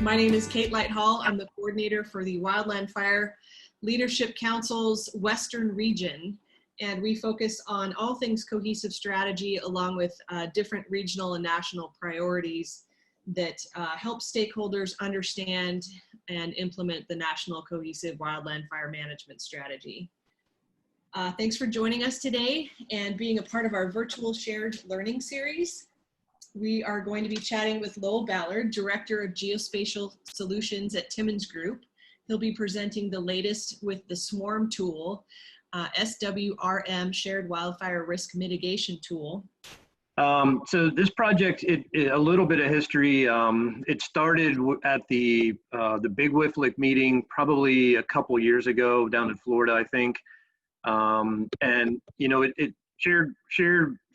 My name is Kate Lighthall. I'm the coordinator for the Wildland Fire Leadership Council's Western region, and we focus on all things cohesive strategy along with different regional and national priorities that help stakeholders understand and implement the National Cohesive Wildland Fire Management Strategy. Thanks for joining us today and being a part of our virtual shared learning series. We are going to be chatting with Lowell Ballard, Director of Geospatial Solutions at Timmons Group. He'll be presenting the latest with the SWRM tool, SWRM, Shared Wildfire Risk Mitigation tool. So this project, a little bit of history. It started at the Big Whifflick meeting probably a couple years ago down in Florida, I think. And you know, it shared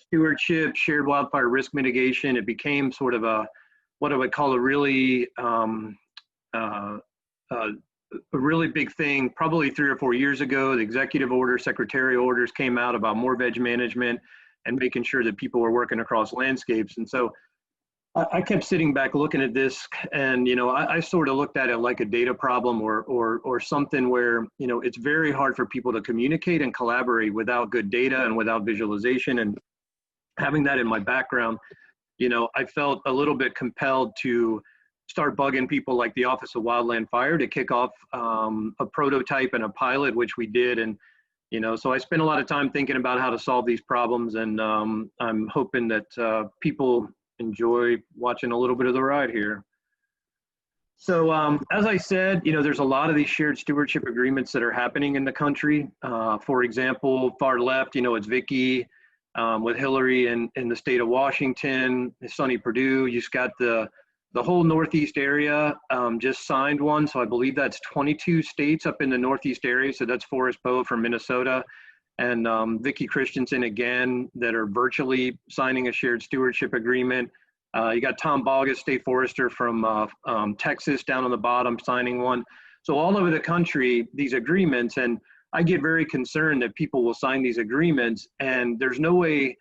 stewardship, shared wildfire risk mitigation. It became sort of what I would call a really big thing probably 3 or 4 years ago. The executive order, secretarial orders came out about more veg management and making sure that people were working across landscapes. And so I kept sitting back looking at this, and you know, I sort of looked at it like a data problem or something where, you know, it's very hard for people to communicate and collaborate without good data and without visualization. And having that in my background, you know, I felt a little bit compelled to start bugging people like the Office of Wildland Fire to kick off a prototype and a pilot, which we did. And you know, so I spent a lot of time thinking about how to solve these problems, and I'm hoping that people enjoy watching a little bit of the ride here. So as I said, you know, there's a lot of these shared stewardship agreements that are happening in the country. For example, far left, you know, it's Vicky with Hillary in the state of Washington, Sonny Perdue. You've got the whole Northeast area just signed one. So I believe that's 22 states up in the Northeast area. So that's Forrest Poe from Minnesota and Vicki Christensen again that are virtually signing a shared stewardship agreement. You got Tom Bogus, state forester from Texas down on the bottom signing one. So all over the country, these agreements, and I get very concerned that people will sign these agreements and there's no way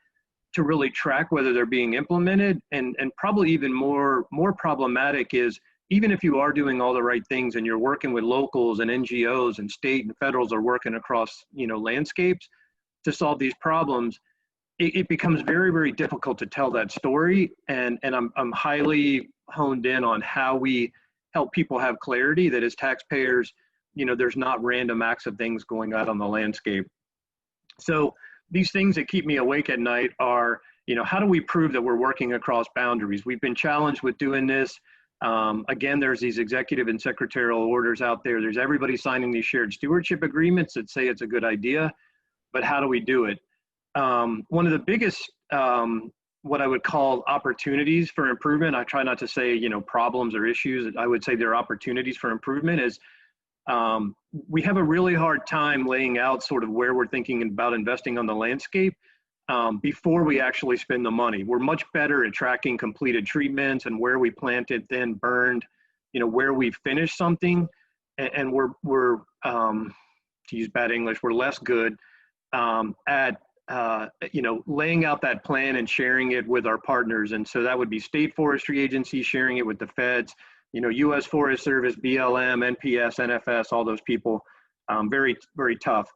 to really track whether they're being implemented. And probably even more problematic is, even if you are doing all the right things and you're working with locals and NGOs and state and federals are working across, you know, landscapes to solve these problems, it becomes very, very difficult to tell that story. And I'm highly honed in on how we help people have clarity that as taxpayers, you know, there's not random acts of things going out on the landscape. So these things that keep me awake at night are, you know, how do we prove that we're working across boundaries? We've been challenged with doing this. Again, there's these executive and secretarial orders out there. There's everybody signing these shared stewardship agreements that say it's a good idea, but how do we do it? One of the biggest, what I would call opportunities for improvement, I try not to say, you know, problems or issues, I would say there are opportunities for improvement, is we have a really hard time laying out sort of where we're thinking about investing on the landscape before we actually spend the money. We're much better at tracking completed treatments and where we planted, then burned, you know, where we finished something. And we're to use bad English, we're less good at, you know, laying out that plan and sharing it with our partners. And so that would be state forestry agencies sharing it with the feds, you know, U.S. Forest Service, BLM, NPS, NFS, all those people, very, very tough.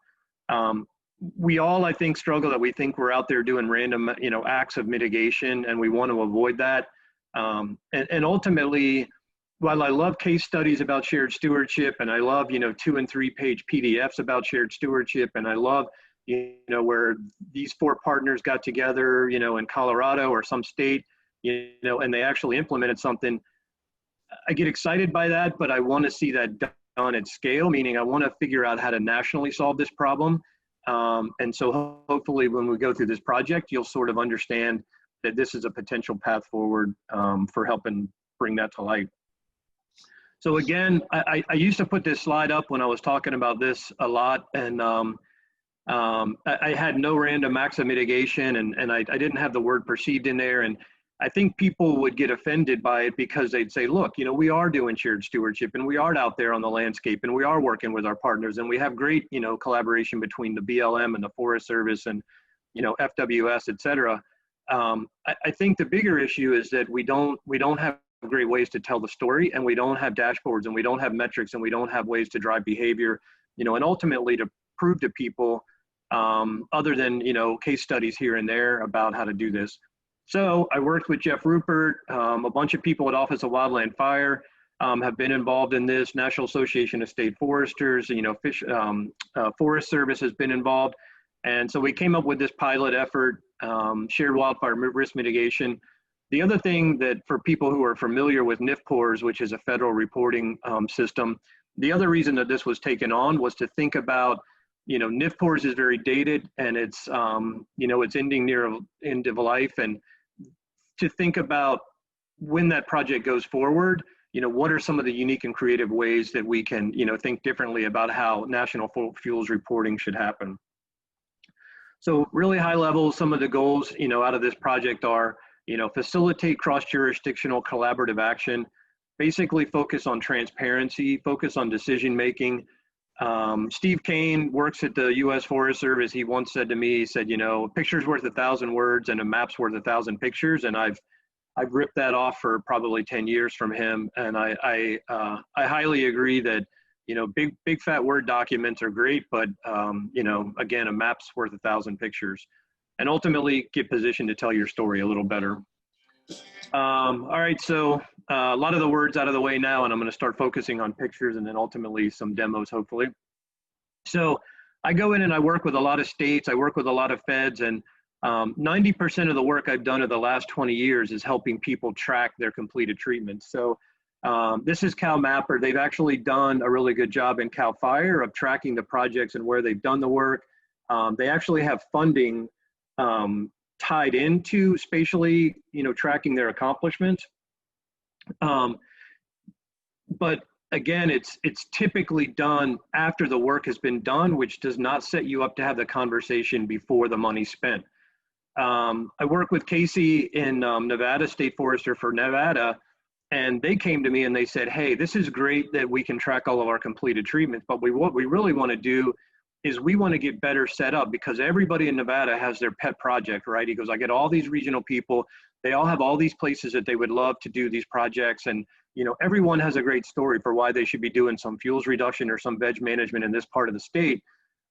We all, I think, struggle that we think we're out there doing random, you know, acts of mitigation, and we want to avoid that. And ultimately, while I love case studies about shared stewardship, and I love, you know, 2- and 3-page PDFs about shared stewardship, and I love, you know, where these 4 partners got together, you know, in Colorado or some state, you know, and they actually implemented something, I get excited by that, but I want to see that done at scale, meaning I want to figure out how to nationally solve this problem. And so hopefully when we go through this project, you'll sort of understand that this is a potential path forward for helping bring that to light. So again, I used to put this slide up when I was talking about this a lot, and I had no random acts of mitigation, and I didn't have the word perceived in there. And I think people would get offended by it because they'd say, look, you know, we are doing shared stewardship and we are out there on the landscape and we are working with our partners and we have great, you know, collaboration between the BLM and the Forest Service and, you know, FWS, et cetera. I think the bigger issue is that we don't have great ways to tell the story, and we don't have dashboards, and we don't have metrics, and we don't have ways to drive behavior, and ultimately to prove to people, other than, case studies here and there about how to do this. So I worked with Jeff Rupert, a bunch of people at Office of Wildland Fire have been involved in this. National Association of State Foresters, Forest Service has been involved. And so we came up with this pilot effort, Shared Wildfire Risk Mitigation. The other thing that for people who are familiar with NIFPORS, which is a federal reporting system, the other reason that this was taken on was to think about, NIFPORS is very dated, and it's, it's ending near end of life, and to think about when that project goes forward, what are some of the unique and creative ways that we can, think differently about how national fuels reporting should happen. So really high level, some of the goals, out of this project are, facilitate cross-jurisdictional collaborative action, basically focus on transparency, focus on decision-making. Steve Kane works at the U.S. Forest Service. He once said to me, he said, a picture's worth 1,000 words and a map's worth 1,000 pictures. And I've ripped that off for probably 10 years from him. And I highly agree that, big fat Word documents are great, but, again, a map's worth 1,000 pictures. And ultimately get positioned to tell your story a little better. All right, so a lot of the words out of the way now, and I'm going to start focusing on pictures and then ultimately some demos, hopefully. So I go in and I work with a lot of states, I work with a lot of feds, and 90% of the work I've done in the last 20 years is helping people track their completed treatments. So this is Cal Mapper. They've actually done a really good job in Cal Fire of tracking the projects and where they've done the work. They actually have funding tied into spatially, tracking their accomplishments. But again, it's typically done after the work has been done, which does not set you up to have the conversation before the money's spent. I work with Casey in Nevada, State Forester for Nevada, and they came to me and they said, hey, this is great that we can track all of our completed treatments, but what we really want to do is we want to get better set up, because everybody in Nevada has their pet project, right? He goes, I get all these regional people, they all have all these places that they would love to do these projects, and everyone has a great story for why they should be doing some fuels reduction or some veg management in this part of the state,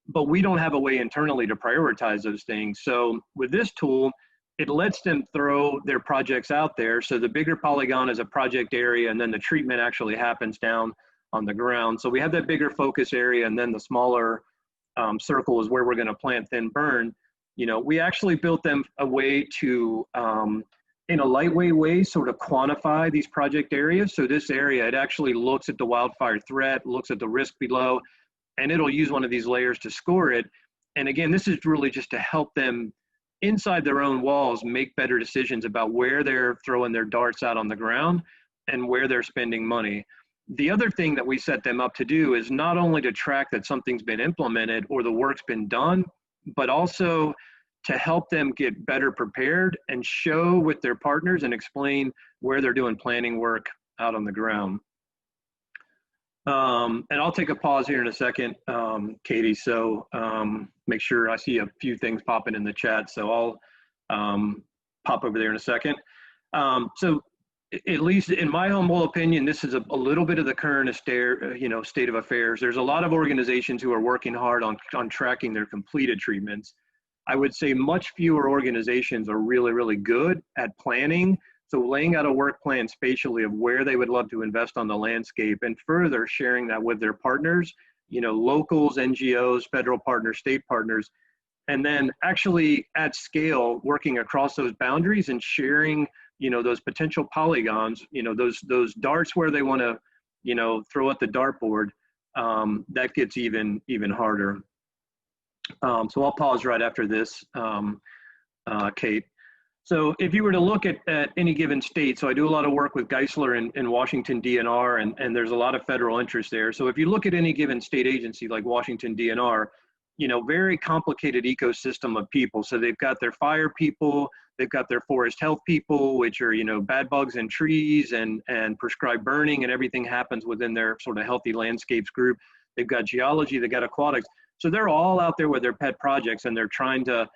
but we don't have a way internally to prioritize those things. So with this tool, it lets them throw their projects out there. So the bigger polygon is a project area, and then the treatment actually happens down on the ground. So we have that bigger focus area, and then the smaller circle is where we're going to plant thin burn. We actually built them a way to, in a lightweight way, sort of quantify these project areas. So this area, it actually looks at the wildfire threat, looks at the risk below, and it'll use one of these layers to score it. And again, this is really just to help them inside their own walls make better decisions about where they're throwing their darts out on the ground and where they're spending money. The other thing that we set them up to do is not only to track that something's been implemented or the work's been done, but also to help them get better prepared and show with their partners and explain where they're doing planning work out on the ground. And I'll take a pause here in a second, Katie, so make sure I see a few things popping in the chat, so I'll pop over there in a second. So at least in my humble opinion, this is a little bit of the current state of affairs. There's a lot of organizations who are working hard on tracking their completed treatments. I would say much fewer organizations are really, really good at planning. So laying out a work plan spatially of where they would love to invest on the landscape, and further sharing that with their partners, locals, NGOs, federal partners, state partners, and then actually at scale working across those boundaries and sharing those potential polygons, those darts where they want to, throw at the dartboard, that gets even harder. So I'll pause right after this, Kate. So if you were to look at any given state, so I do a lot of work with Geisler in Washington DNR, and there's a lot of federal interest there. So if you look at any given state agency like Washington DNR, very complicated ecosystem of people. So they've got their fire people, they've got their forest health people, which are, bad bugs and trees and prescribed burning, and everything happens within their sort of healthy landscapes group. They've got geology, they've got aquatics. So they're all out there with their pet projects, and they're trying to,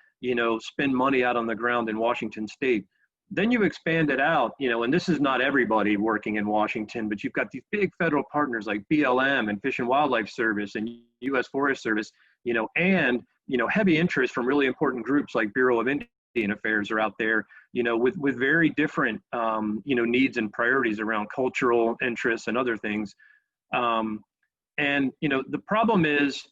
spend money out on the ground in Washington state. Then you expand it out, and this is not everybody working in Washington, but you've got these big federal partners like BLM and Fish and Wildlife Service and U.S. Forest Service, and, heavy interest from really important groups like Bureau of Indian Affairs are out there, with very different, needs and priorities around cultural interests and other things. The problem is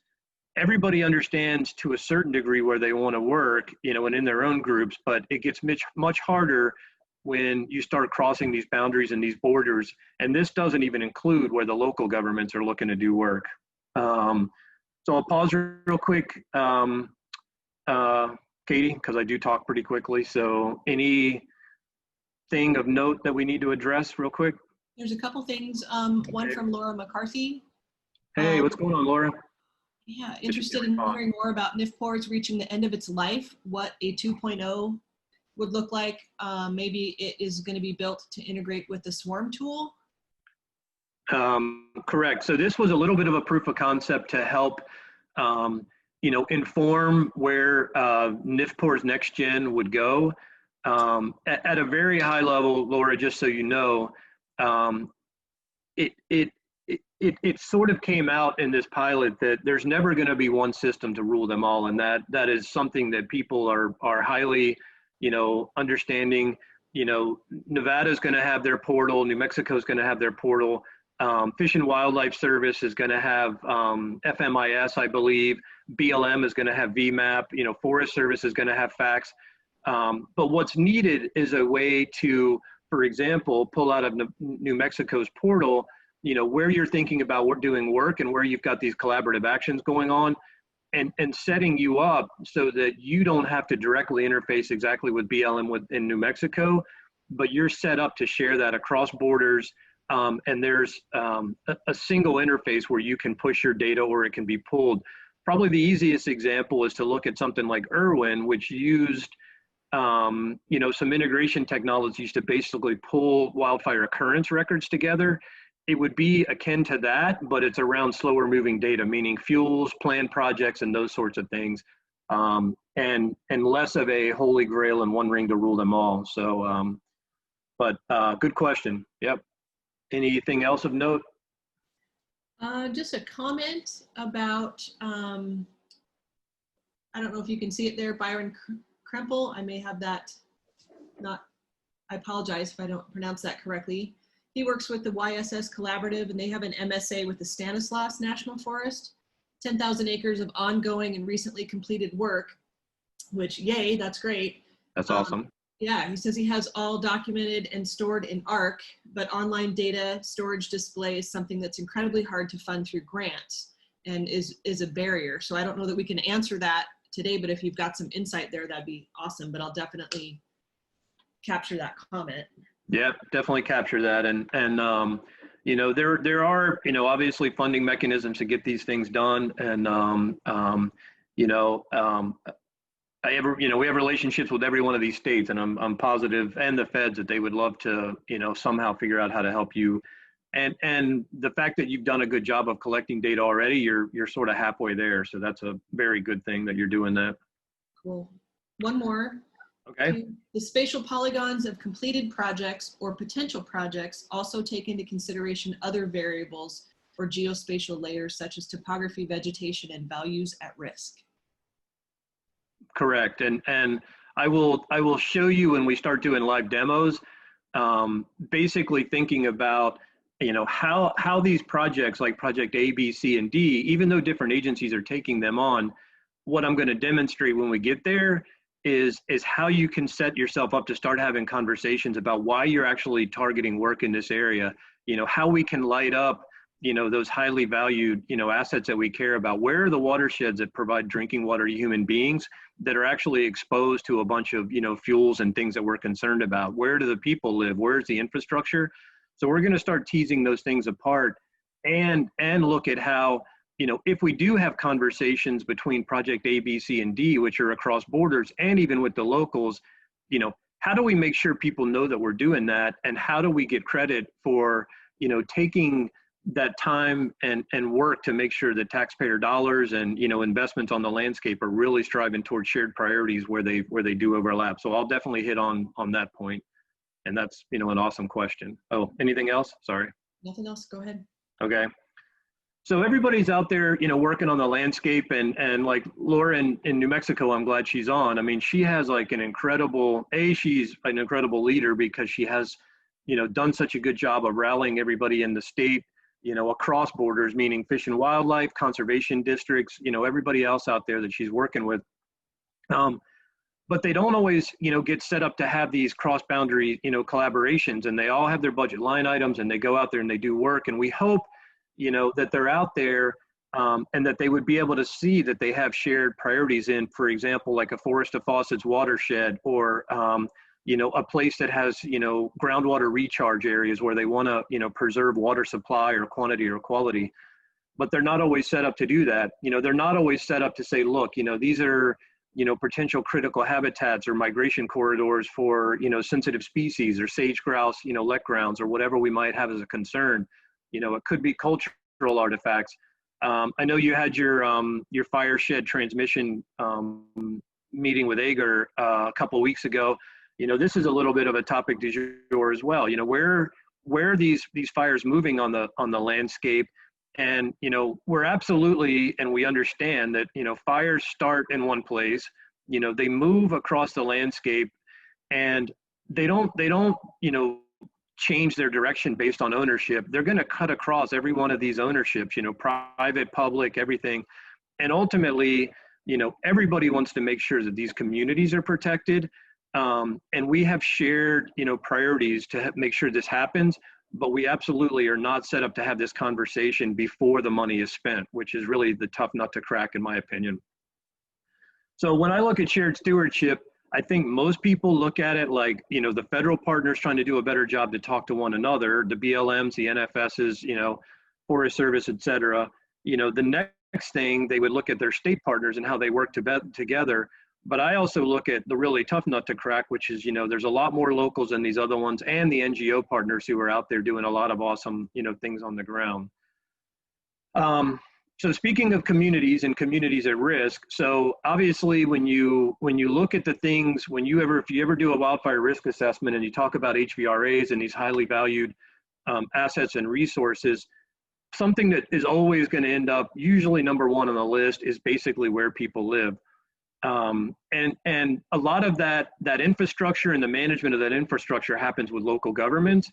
everybody understands to a certain degree where they want to work, and in their own groups, but it gets much harder when you start crossing these boundaries and these borders. And this doesn't even include where the local governments are looking to do work. So I'll pause real quick, Katie, because I do talk pretty quickly. So anything of note that we need to address real quick? There's a couple things. One from Laura McCarthy. Hey, what's going on, Laura? Yeah, interested in hearing more about NIFPORS reaching the end of its life, what a 2.0 would look like. Maybe it is going to be built to integrate with the SWRM tool. Correct. So this was a little bit of a proof of concept to help, inform where NIFPORS Next Gen would go. At a very high level, Laura, just so you know, it sort of came out in this pilot that there's never going to be one system to rule them all, and that is something that people are highly, understanding. Nevada's going to have their portal, New Mexico's going to have their portal, Fish and Wildlife Service is going to have FMIS, I believe. BLM is going to have VMAP. Forest Service is going to have FACTS. But what's needed is a way to, for example, pull out of New Mexico's portal, where you're thinking about doing work and where you've got these collaborative actions going on, and setting you up so that you don't have to directly interface exactly with BLM in New Mexico, but you're set up to share that across borders. And there's a single interface where you can push your data or it can be pulled. Probably the easiest example is to look at something like Irwin, which used some integration technologies to basically pull wildfire occurrence records together. It would be akin to that, but it's around slower moving data, meaning fuels, planned projects, and those sorts of things, and less of a holy grail and one ring to rule them all. So, but good question. Yep. Anything else of note? Just a comment about, I don't know if you can see it there, Byron Krempel. I may have that I apologize if I don't pronounce that correctly. He works with the YSS Collaborative, and they have an MSA with the Stanislaus National Forest, 10,000 acres of ongoing and recently completed work, which, yay, that's great. That's awesome. Yeah, he says he has all documented and stored in ARC, but online data storage display is something that's incredibly hard to fund through grants and is a barrier. So I don't know that we can answer that today, but if you've got some insight there, that'd be awesome. But I'll definitely capture that comment. Yeah, definitely capture that. And there are, obviously funding mechanisms to get these things done. And, we have relationships with every one of these states, and I'm positive, and the feds, that they would love to, somehow figure out how to help you. And the fact that you've done a good job of collecting data already, you're sort of halfway there. So that's a very good thing that you're doing that. Cool. One more. Okay. The spatial polygons of completed projects or potential projects also take into consideration other variables or geospatial layers such as topography, vegetation, and values at risk. Correct. And I will show you when we start doing live demos, basically thinking about, how these projects like project A, B, C, and D, even though different agencies are taking them on, what I'm going to demonstrate when we get there is how you can set yourself up to start having conversations about why you're actually targeting work in this area, how we can light up, those highly valued, assets that we care about. Where are the watersheds that provide drinking water to human beings that are actually exposed to a bunch of, fuels and things that we're concerned about? Where do the people live? Where's the infrastructure? So we're going to start teasing those things apart and look at how, if we do have conversations between project A, B, C, and D, which are across borders, and even with the locals, how do we make ssure people know that we're doing that? And how do we get credit for, taking that time and work to make sure that taxpayer dollars and, you know, investments on the landscape are really striving towards shared priorities where they do overlap. So I'll definitely hit on that point. And that's, you know, an awesome question. Oh, anything else? Sorry. Nothing else. Go ahead. Okay. So everybody's out there, you know, working on the landscape, and like Laura in New Mexico, I'm glad she's on. I mean, she has like an incredible, she's an incredible leader because she has, you know, done such a good job of rallying everybody in the state, you know, across borders, meaning fish and wildlife, conservation districts, you know, everybody else out there that she's working with. But they don't always, you know, get set up to have these cross-boundary, you know, collaborations, and they all have their budget line items, and they go out there and they do work. And we hope, you know, that they're out there and that they would be able to see that they have shared priorities in, for example, like a Forest of Faucets watershed, or, you know, a place that has, you know, groundwater recharge areas where they want to, you know, preserve water supply or quantity or quality. But they're not always set up to do that. You know, they're not always set up to say, look, you know, these are, you know, potential critical habitats or migration corridors for, you know, sensitive species or sage grouse, you know, let grounds or whatever we might have as a concern. You know, it could be cultural artifacts. I know you had your fireshed transmission meeting with Ager a couple of weeks ago. You know, this is a little bit of a topic du jour as well. You know, where are these fires moving on the landscape? And, you know, we're absolutely, and we understand that, you know, fires start in one place, you know, they move across the landscape, and they don't, you know, change their direction based on ownership. They're going to cut across every one of these ownerships, you know, private, public, everything. And ultimately, you know, everybody wants to make sure that these communities are protected. And we have shared, you know, priorities to make sure this happens. But we absolutely are not set up to have this conversation before the money is spent, which is really the tough nut to crack, in my opinion. So when I look at shared stewardship, I think most people look at it like, you know, the federal partners trying to do a better job to talk to one another, the BLMs, the NFSs, you know, Forest Service, et cetera. You know, the next thing, they would look at their state partners and how they work together. But I also look at the really tough nut to crack, which is, you know, there's a lot more locals than these other ones, and the NGO partners who are out there doing a lot of awesome, you know, things on the ground. So speaking of communities and communities at risk, so obviously when you look at the things, if you ever do a wildfire risk assessment and you talk about HVRAs and these highly valued assets and resources, something that is always going to end up usually number one on the list is basically where people live. And a lot of that infrastructure and the management of that infrastructure happens with local governments.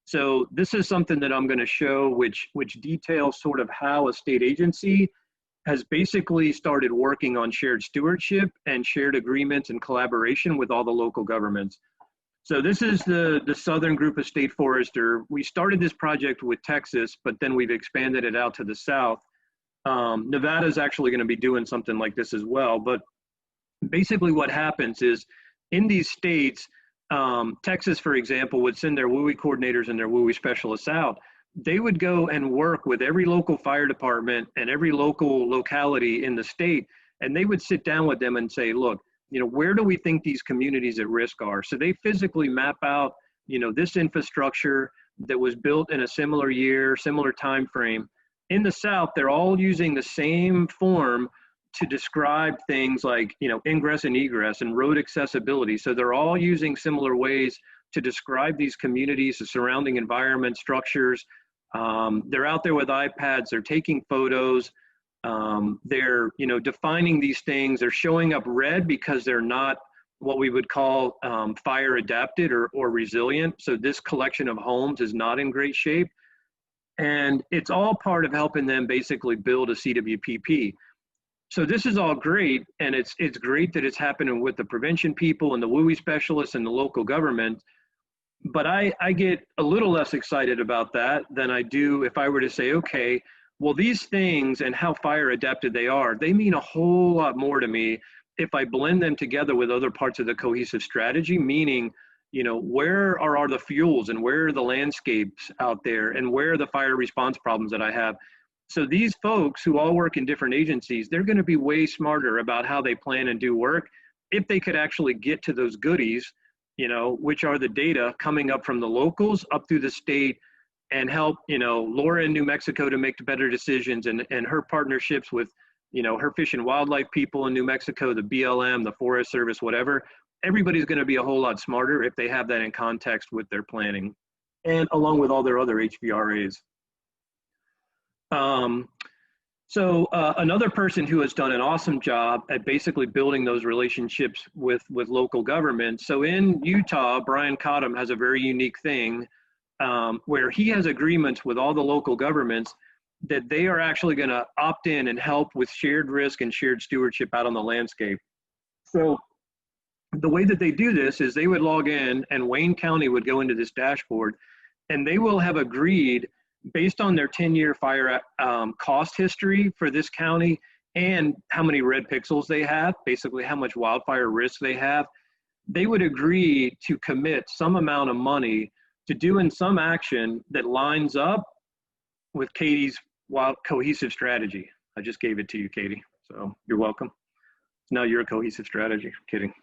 So this is something that I'm going to show, which details sort of how a state agency has basically started working on shared stewardship and shared agreements and collaboration with all the local governments. So this is the Southern Group of State Forester. We started this project with Texas, but then we've expanded it out to the South. Nevada is actually going to be doing something like this as well. But basically what happens is in these states, Texas, for example, would send their WUI coordinators and their WUI specialists out. They would go and work with every local fire department and every local locality in the state, and they would sit down with them and say, look, you know, where do we think these communities at risk are? So they physically map out, you know, this infrastructure that was built in a similar year, similar time frame. In the South, they're all using the same form to describe things like, you know, ingress and egress and road accessibility. So they're all using similar ways to describe these communities, the surrounding environment, structures. They're out there with iPads, they're taking photos, they're, you know, defining these things. They're showing up red because they're not what we would call fire adapted or resilient. So this collection of homes is not in great shape. And it's all part of helping them basically build a CWPP. So this is all great, and it's great that it's happening with the prevention people and the WUI specialists and the local government, but I get a little less excited about that than I do if I were to say, okay, well, these things and how fire adapted they are, they mean a whole lot more to me if I blend them together with other parts of the cohesive strategy, meaning, you know, where are the fuels and where are the landscapes out there and where are the fire response problems that I have? So these folks who all work in different agencies, they're going to be way smarter about how they plan and do work if they could actually get to those goodies, you know, which are the data coming up from the locals up through the state and help, Laura in New Mexico to make the better decisions, and her partnerships with, her Fish and Wildlife people in New Mexico, the BLM, the Forest Service, whatever. Everybody's going to be a whole lot smarter if they have that in context with their planning, and along with all their other HVRAs. So another person who has done an awesome job at basically building those relationships with local government. So in Utah, Brian Cottam has a very unique thing where he has agreements with all the local governments that they are actually going to opt in and help with shared risk and shared stewardship out on the landscape. So the way that they do this is they would log in, and Wayne County would go into this dashboard, and they will have agreed based on their 10-year fire cost history for this county and how many red pixels they have, basically how much wildfire risk they have, they would agree to commit some amount of money to doing some action that lines up with Katie's cohesive strategy. I just gave it to you, Katie, so you're welcome. Now you're a cohesive strategy, kidding.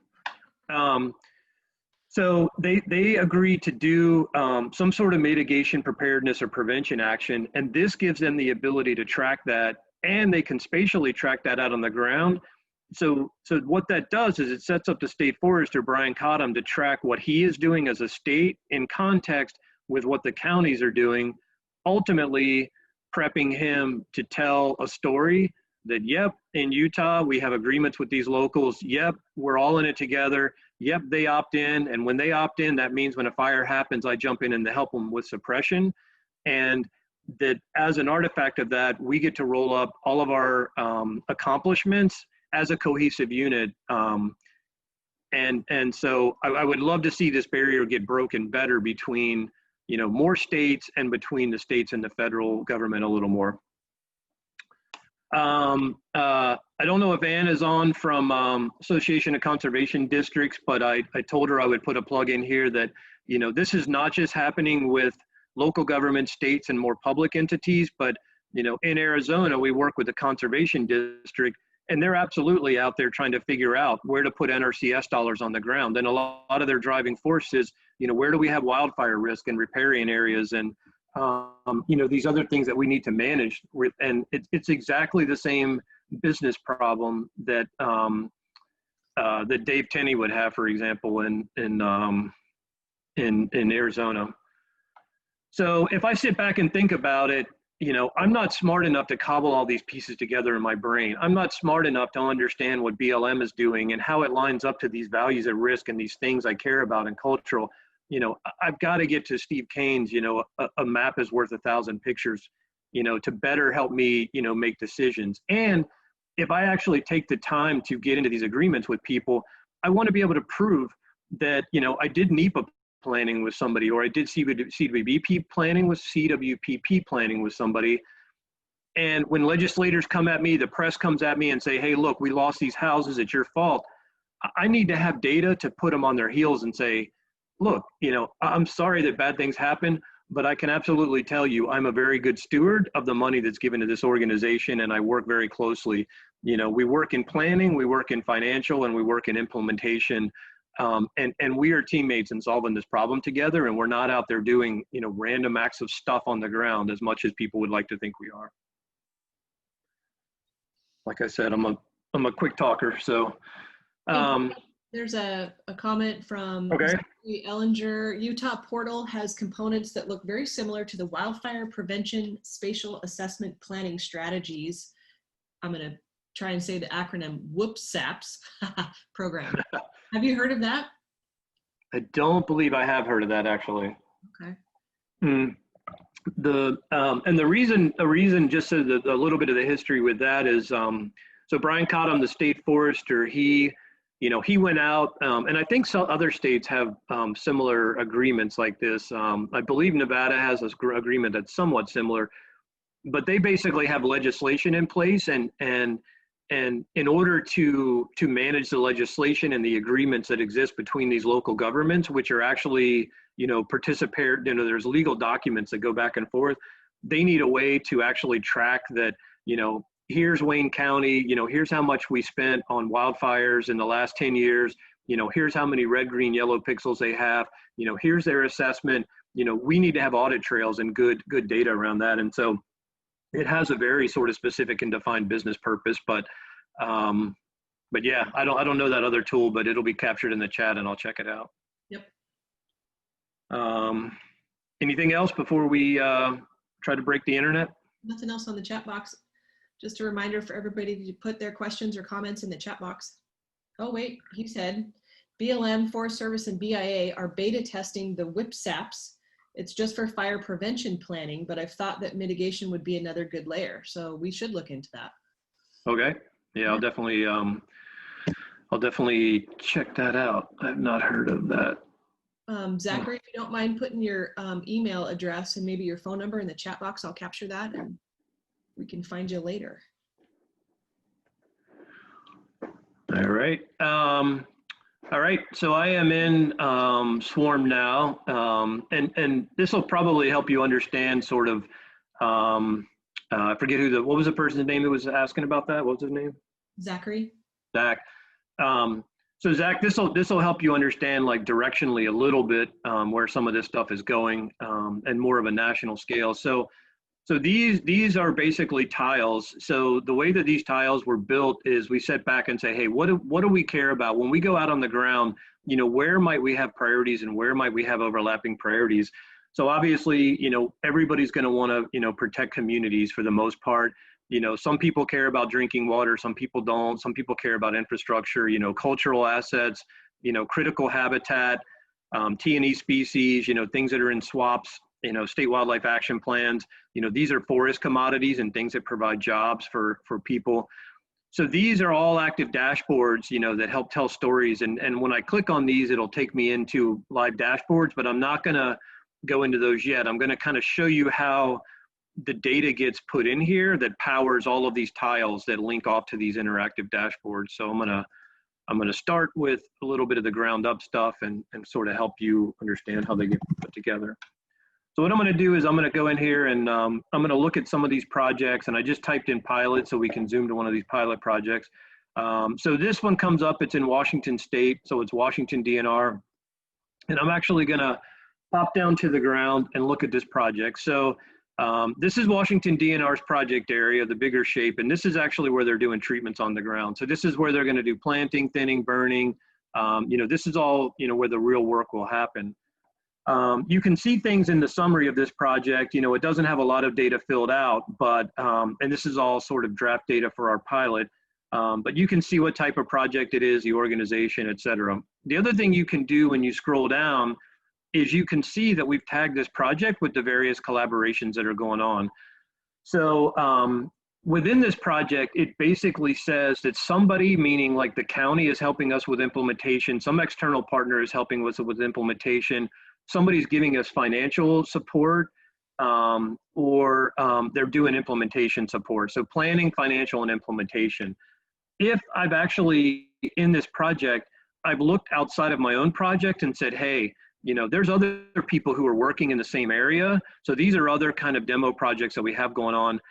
So they agree to do some sort of mitigation, preparedness, or prevention action, and this gives them the ability to track that, and they can spatially track that out on the ground. So what that does is it sets up the state forester, Brian Cottam, to track what he is doing as a state in context with what the counties are doing, ultimately prepping him to tell a story that, yep, in Utah, we have agreements with these locals. Yep, we're all in it together. Yep, they opt in. And when they opt in, that means when a fire happens, I jump in and help them with suppression. And that as an artifact of that, we get to roll up all of our accomplishments as a cohesive unit. And so I would love to see this barrier get broken better between, more states, and between the states and the federal government a little more. I don't know if Ann is on from Association of Conservation Districts, but I told her I would put a plug in here that, this is not just happening with local government, states, and more public entities, but, in Arizona, we work with the Conservation District, and they're absolutely out there trying to figure out where to put NRCS dollars on the ground. And a lot of their driving force is, where do we have wildfire risk and riparian areas, and these other things that we need to manage with, and it's exactly the same business problem that that Dave Tenney would have, for example, in Arizona. So if I sit back and think about it, I'm not smart enough to cobble all these pieces together in my brain. I'm not smart enough to understand what BLM is doing and how it lines up to these values at risk and these things I care about and cultural. I've got to get to Steve Kane's, a map is worth 1,000 pictures, to better help me, make decisions. And if I actually take the time to get into these agreements with people, I want to be able to prove that, I did NEPA planning with somebody, or I did CWPP planning with somebody. And when legislators come at me, the press comes at me and say, hey, look, we lost these houses, it's your fault. I need to have data to put them on their heels and say, look, I'm sorry that bad things happen, but I can absolutely tell you I'm a very good steward of the money that's given to this organization, and I work very closely. We work in planning, we work in financial, and we work in implementation, and we are teammates in solving this problem together, and we're not out there doing, random acts of stuff on the ground as much as people would like to think we are. Like I said, I'm a quick talker, so. There's a comment from Ellinger. Utah portal has components that look very similar to the wildfire prevention spatial assessment planning strategies. I'm going to try and say the acronym WHOOPSAPS program. Have you heard of that? I don't believe I have heard of that, actually. Okay. And the reason, just so a little bit of the history with that is, so Brian Cottam, the state forester, he went out, and I think some other states have similar agreements like this. I believe Nevada has this agreement that's somewhat similar, but they basically have legislation in place, and in order to manage the legislation and the agreements that exist between these local governments, which are actually, participate, there's legal documents that go back and forth, they need a way to actually track that, here's Wayne County, here's how much we spent on wildfires in the last 10 years, here's how many red, green, yellow pixels they have, here's their assessment, we need to have audit trails and good data around that. And so it has a very sort of specific and defined business purpose, but yeah, I don't know that other tool, but it'll be captured in the chat and I'll check it out. Yep. Anything else before we try to break the internet? Nothing else on the chat box. Just a reminder for everybody to put their questions or comments in the chat box. Oh wait, he said BLM, Forest Service, and BIA are beta testing the WIPSAPs. It's just for fire prevention planning, but I've thought that mitigation would be another good layer. So we should look into that. Okay. Yeah, I'll definitely check that out. I've not heard of that. Zachary, if you don't mind putting your email address and maybe your phone number in the chat box, I'll capture that and we can find you later. All right. All right. So I am in SWRM now, and this will probably help you understand sort of. I forget what was the person's name that was asking about that? What was his name? Zachary. Zach. So Zach, this will help you understand like directionally a little bit where some of this stuff is going and more of a national scale. So these are basically tiles. So the way that these tiles were built is we sit back and say, hey, what do we care about when we go out on the ground? Where might we have priorities and where might we have overlapping priorities? So obviously, everybody's going to want to, protect communities for the most part. Some people care about drinking water, some people don't. Some people care about infrastructure, cultural assets, critical habitat, T&E species, things that are in SWAPs, state wildlife action plans. These are forest commodities and things that provide jobs for people. So these are all active dashboards, that help tell stories. And when I click on these, it'll take me into live dashboards, but I'm not going to go into those yet. I'm going to kind of show you how the data gets put in here that powers all of these tiles that link off to these interactive dashboards. So I'm going to start with a little bit of the ground up stuff and sort of help you understand how they get put together. So what I'm going to do is I'm going to go in here and I'm going to look at some of these projects, and I just typed in pilot so we can zoom to one of these pilot projects. So this one comes up, it's in Washington State, so it's Washington DNR. And I'm actually going to pop down to the ground and look at this project. So this is Washington DNR's project area, the bigger shape, and this is actually where they're doing treatments on the ground. So this is where they're going to do planting, thinning, burning. This is all, where the real work will happen. You can see things in the summary of this project. It doesn't have a lot of data filled out, but, and this is all sort of draft data for our pilot, but you can see what type of project it is, the organization, et cetera. The other thing you can do when you scroll down is you can see that we've tagged this project with the various collaborations that are going on. So within this project, it basically says that somebody, meaning like the county, is helping us with implementation, some external partner is helping us with implementation, somebody's giving us financial support, or they're doing implementation support. So planning, financial, and implementation. If I've actually, in this project, I've looked outside of my own project and said, hey, there's other people who are working in the same area. So these are other kind of demo projects that we have going on.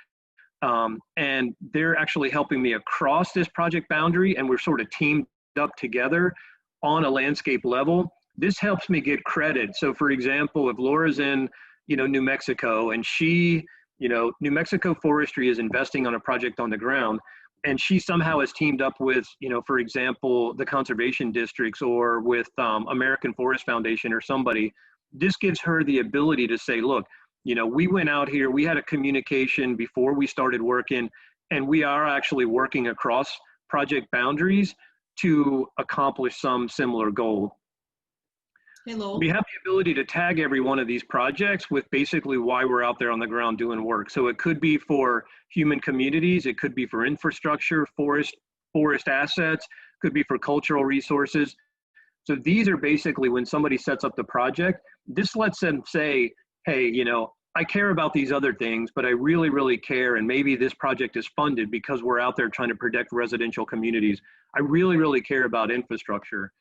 And they're actually helping me across this project boundary, and we're sort of teamed up together on a landscape level. This helps me get credit. So for example, if Laura's in, New Mexico, and she, New Mexico Forestry is investing on a project on the ground, and she somehow has teamed up with, for example, the conservation districts or with American Forest Foundation or somebody, this gives her the ability to say, look, we went out here, we had a communication before we started working, and we are actually working across project boundaries to accomplish some similar goal. Hey, Lowell. We have the ability to tag every one of these projects with basically why we're out there on the ground doing work. So it could be for human communities, it could be for infrastructure, forest assets, could be for cultural resources. So these are basically when somebody sets up the project, this lets them say, hey, I care about these other things, but I really, really care, and maybe this project is funded because we're out there trying to protect residential communities. I really, really care about infrastructure.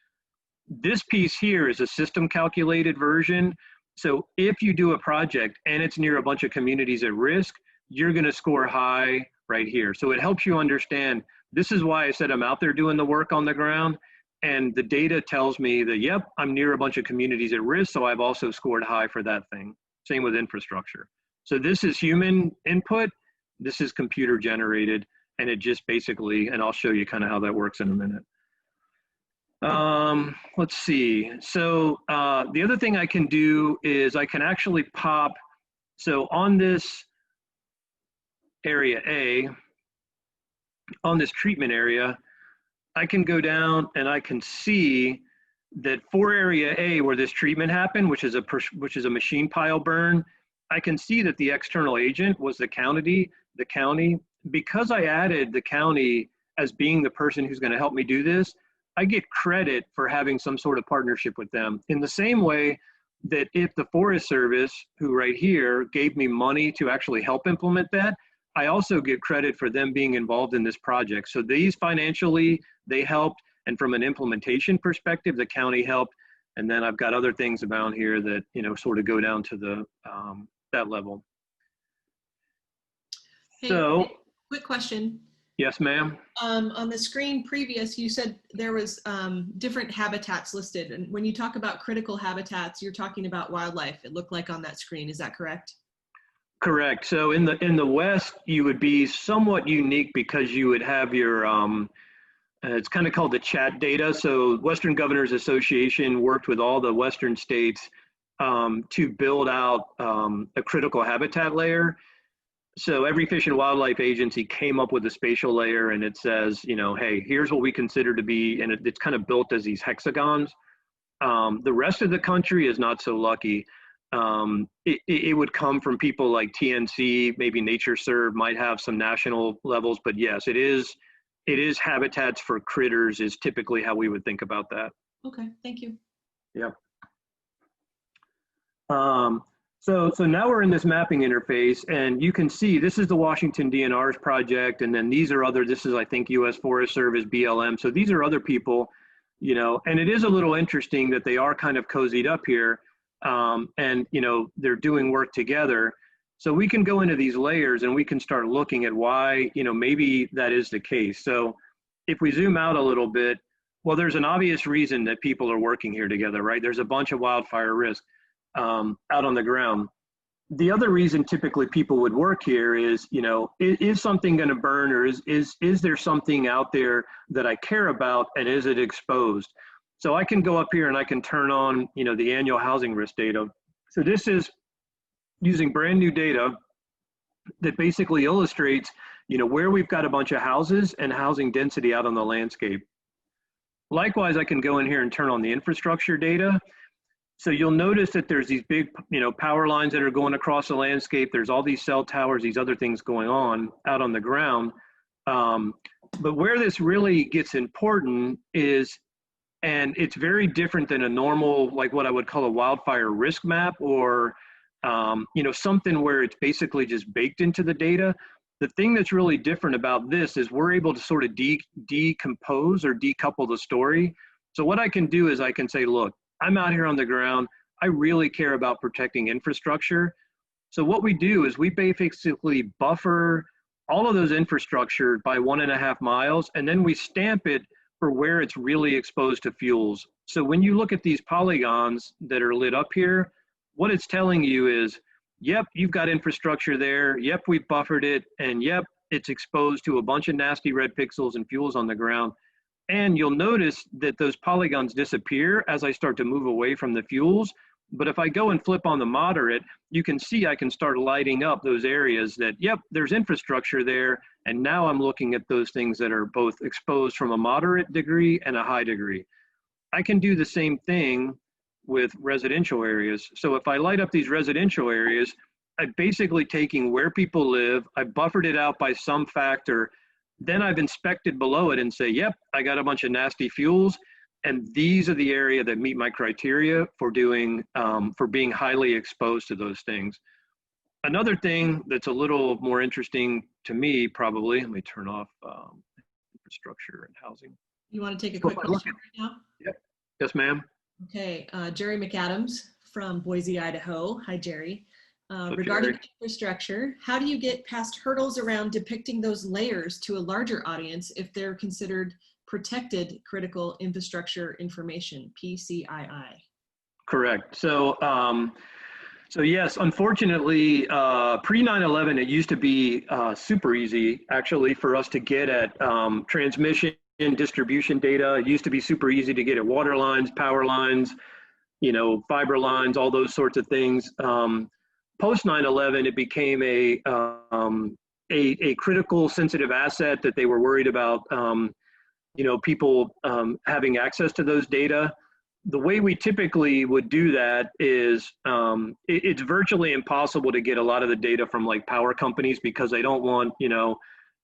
This piece here is a system calculated version. So if you do a project and it's near a bunch of communities at risk, you're going to score high right here. So it helps you understand, this is why I said I'm out there doing the work on the ground. and the data tells me that, yep, I'm near a bunch of communities at risk, so I've also scored high for that thing. Same with infrastructure. So this is human input, this is computer generated, and it just basically, and I'll show you kind of how that works in a minute. Let's see. So the other thing I can do is I can actually pop, so on this area A, on this treatment area, I can go down and I can see that for area A where this treatment happened, which is a machine pile burn, I can see that the external agent was the county. Because I added the county as being the person who's going to help me do this, I get credit for having some sort of partnership with them. In the same way that if the Forest Service, who right here gave me money to actually help implement that, I also get credit for them being involved in this project. So these financially, they helped, and from an implementation perspective, the county helped. And then I've got other things about here that, you know, sort of go down to the that level. Hey, so, quick question. Yes, ma'am. On the screen previous, you said there was different habitats listed. And when you talk about critical habitats, you're talking about wildlife. It looked like on that screen. Is that correct? Correct. So in the West, you would be somewhat unique because you would have your, it's kind of called the chat data. So Western Governors Association worked with all the Western states to build out a critical habitat layer. So every Fish and Wildlife Agency came up with a spatial layer, and it says, you know, hey, here's what we consider to be, and it's kind of built as these hexagons. The rest of the country is not so lucky. It would come from people like TNC, maybe NatureServe might have some national levels, but yes, it is habitats for critters is typically how we would think about that. Okay, thank you. Yep. So now we're in this mapping interface, and you can see this is the Washington DNR's project, and then these are other, this is, I think, U.S. Forest Service, BLM. So these are other people, you know, and it is a little interesting that they are kind of cozied up here, and, you know, they're doing work together. So we can go into these layers and we can start looking at why, you know, maybe that is the case. So if we zoom out a little bit, well, there's an obvious reason that people are working here together, right? There's a bunch of wildfire risk out on the ground. The other reason typically people would work here is, you know, is something going to burn, or is there something out there that I care about, and is it exposed? So I can go up here and I can turn on, you know, the annual housing risk data. So this is using brand new data that basically illustrates, you know, where we've got a bunch of houses and housing density out on the landscape. Likewise, I can go in here and turn on the infrastructure data. So you'll notice that there's these big, you know, power lines that are going across the landscape. There's all these cell towers, these other things going on out on the ground. But where this really gets important is, and it's very different than a normal, like what I would call a wildfire risk map, or, you know, something where it's basically just baked into the data. The thing that's really different about this is we're able to sort of decompose or decouple the story. So what I can do is I can say, look, I'm out here on the ground. I really care about protecting infrastructure. So what we do is we basically buffer all of those infrastructure by 1.5 miles, and then we stamp it for where it's really exposed to fuels. So when you look at these polygons that are lit up here, what it's telling you is, yep, you've got infrastructure there. Yep, we've buffered it. And yep, it's exposed to a bunch of nasty red pixels and fuels on the ground. And you'll notice that those polygons disappear as I start to move away from the fuels. But if I go and flip on the moderate, you can see I can start lighting up those areas that, yep, there's infrastructure there. And now I'm looking at those things that are both exposed from a moderate degree and a high degree. I can do the same thing with residential areas. So if I light up these residential areas, I'm basically taking where people live, I buffered it out by some factor, then I've inspected below it and say, yep, I got a bunch of nasty fuels, and these are the area that meet my criteria for doing, for being highly exposed to those things. Another thing that's a little more interesting to me, probably, let me turn off infrastructure and housing. You want to take a quick question right now? Yep. Yes, ma'am. Okay, Jerry McAdams from Boise, Idaho. Hi, Jerry. Regarding Jerry. infrastructure, how do you get past hurdles around depicting those layers to a larger audience if they're considered protected critical infrastructure information, PCII. Correct. So, so yes, unfortunately, pre 9/11, it used to be super easy actually for us to get at transmission and distribution data. It used to be super easy to get at water lines, power lines, you know, fiber lines, all those sorts of things. Post 9/11, it became a critical sensitive asset that they were worried about, you know, people having access to those data. The way we typically would do that is it's virtually impossible to get a lot of the data from like power companies because they don't want, you know,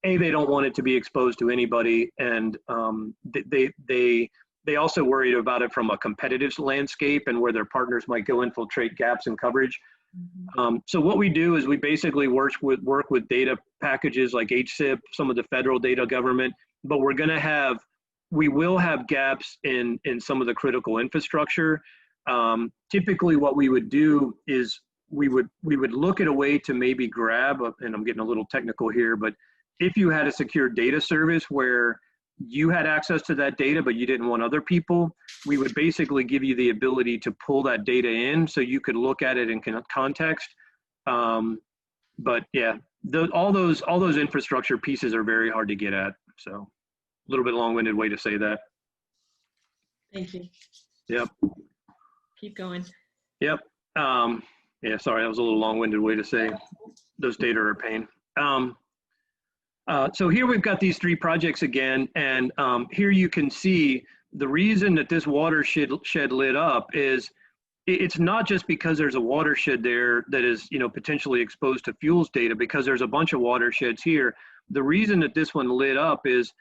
they don't want it to be exposed to anybody, and they also worried about it from a competitive landscape and where their partners might go infiltrate gaps in coverage. So what we do is we basically work with data packages like HSIP, some of the federal data government, but we will have gaps in some of the critical infrastructure. Typically what we would do is we would look at a way to maybe grab, and I'm getting a little technical here, but if you had a secure data service where you had access to that data, but you didn't want other people, we would basically give you the ability to pull that data in so you could look at it in context. But yeah, all those infrastructure pieces are very hard to get at. So a little bit long-winded way to say that. Thank you. Yep. Keep going. Yep. Yeah, sorry, that was a little long-winded way to say those data are a pain. So here we've got these three projects again, and here you can see the reason that this watershed lit up is it's not just because there's a watershed there that is, you know, potentially exposed to fuels data, because there's a bunch of watersheds here. The reason that this one lit up is,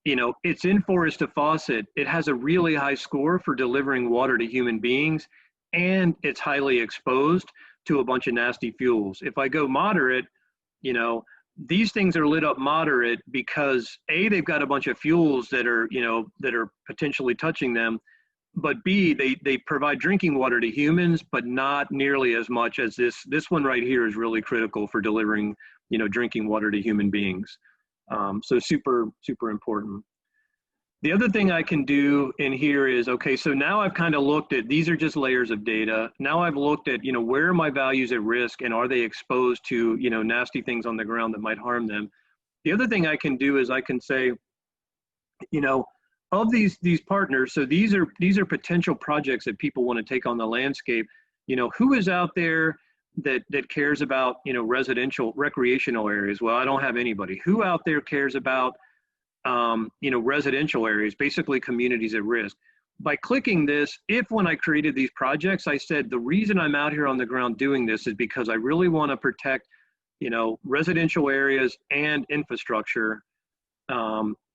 you know, it's in Forest to Faucet. It has a really high score for delivering water to human beings, and it's highly exposed to a bunch of nasty fuels. If I go moderate, you know, these things are lit up moderate because A, they've got a bunch of fuels that are, you know, that are potentially touching them, but B, they provide drinking water to humans, but not nearly as much as this one right here is really critical for delivering, you know, drinking water to human beings. So super, super important. The other thing I can do in here is, okay, so now I've kind of looked at, these are just layers of data. Now I've looked at, you know, where are my values at risk and are they exposed to, you know, nasty things on the ground that might harm them? The other thing I can do is I can say, you know, of these partners, so these are potential projects that people want to take on the landscape, you know, who is out there that cares about, you know, residential, recreational areas? Well, I don't have anybody. Who out there cares about, you know, residential areas, basically communities at risk? By clicking this, if when I created these projects, I said, the reason I'm out here on the ground doing this is because I really want to protect, you know, residential areas and infrastructure,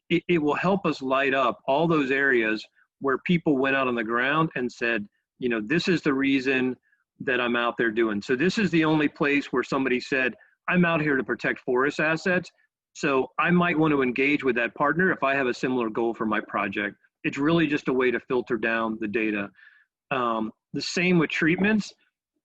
it will help us light up all those areas where people went out on the ground and said, you know, this is the reason that I'm out there doing. So this is the only place where somebody said, I'm out here to protect forest assets. So I might want to engage with that partner if I have a similar goal for my project. It's really just a way to filter down the data. The same with treatments.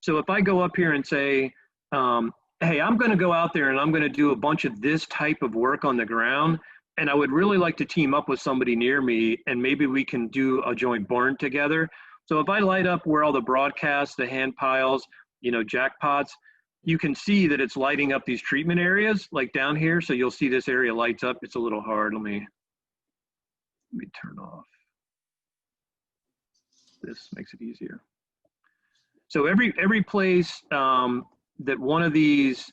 So if I go up here and say, hey, I'm going to go out there and I'm going to do a bunch of this type of work on the ground, and I would really like to team up with somebody near me and maybe we can do a joint burn together. So if I light up where all the broadcasts, the hand piles, you know, jackpots, you can see that it's lighting up these treatment areas like down here. So you'll see this area lights up. It's a little hard. Let me turn off. This makes it easier. So every place that one of these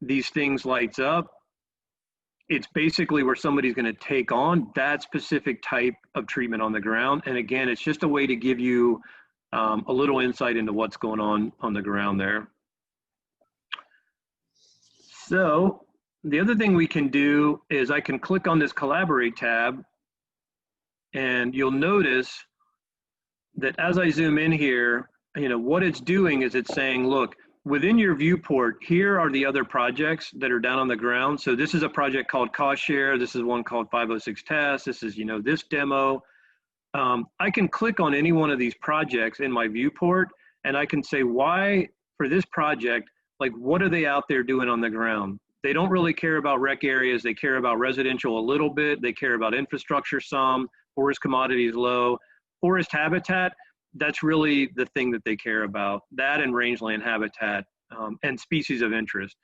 things lights up, it's basically where somebody's going to take on that specific type of treatment on the ground. And again, it's just a way to give you a little insight into what's going on the ground there. So the other thing we can do is I can click on this Collaborate tab, and you'll notice that as I zoom in here, you know, what it's doing is it's saying, look, within your viewport, here are the other projects that are down on the ground. So this is a project called Cost Share. This is one called 506 Test. This is, you know, this demo. I can click on any one of these projects in my viewport, and I can say why for this project, like what are they out there doing on the ground? They don't really care about rec areas. They care about residential a little bit. They care about infrastructure some, forest commodities low. Forest habitat, that's really the thing that they care about. That and rangeland habitat and species of interest.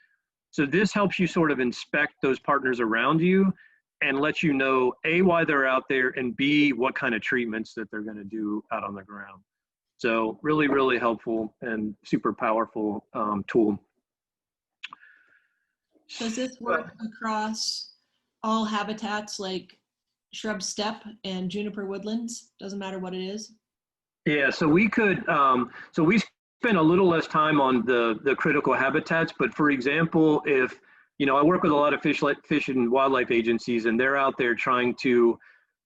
So this helps you sort of inspect those partners around you and let you know, A, why they're out there, and B, what kind of treatments that they're gonna do out on the ground. So really, really helpful and super powerful tool. Does this work across all habitats like shrub steppe and juniper woodlands? Doesn't matter what it is? Yeah, so we could, so we spend a little less time on the critical habitats, but for example, if, you know, I work with a lot of fish and wildlife agencies, and they're out there trying to,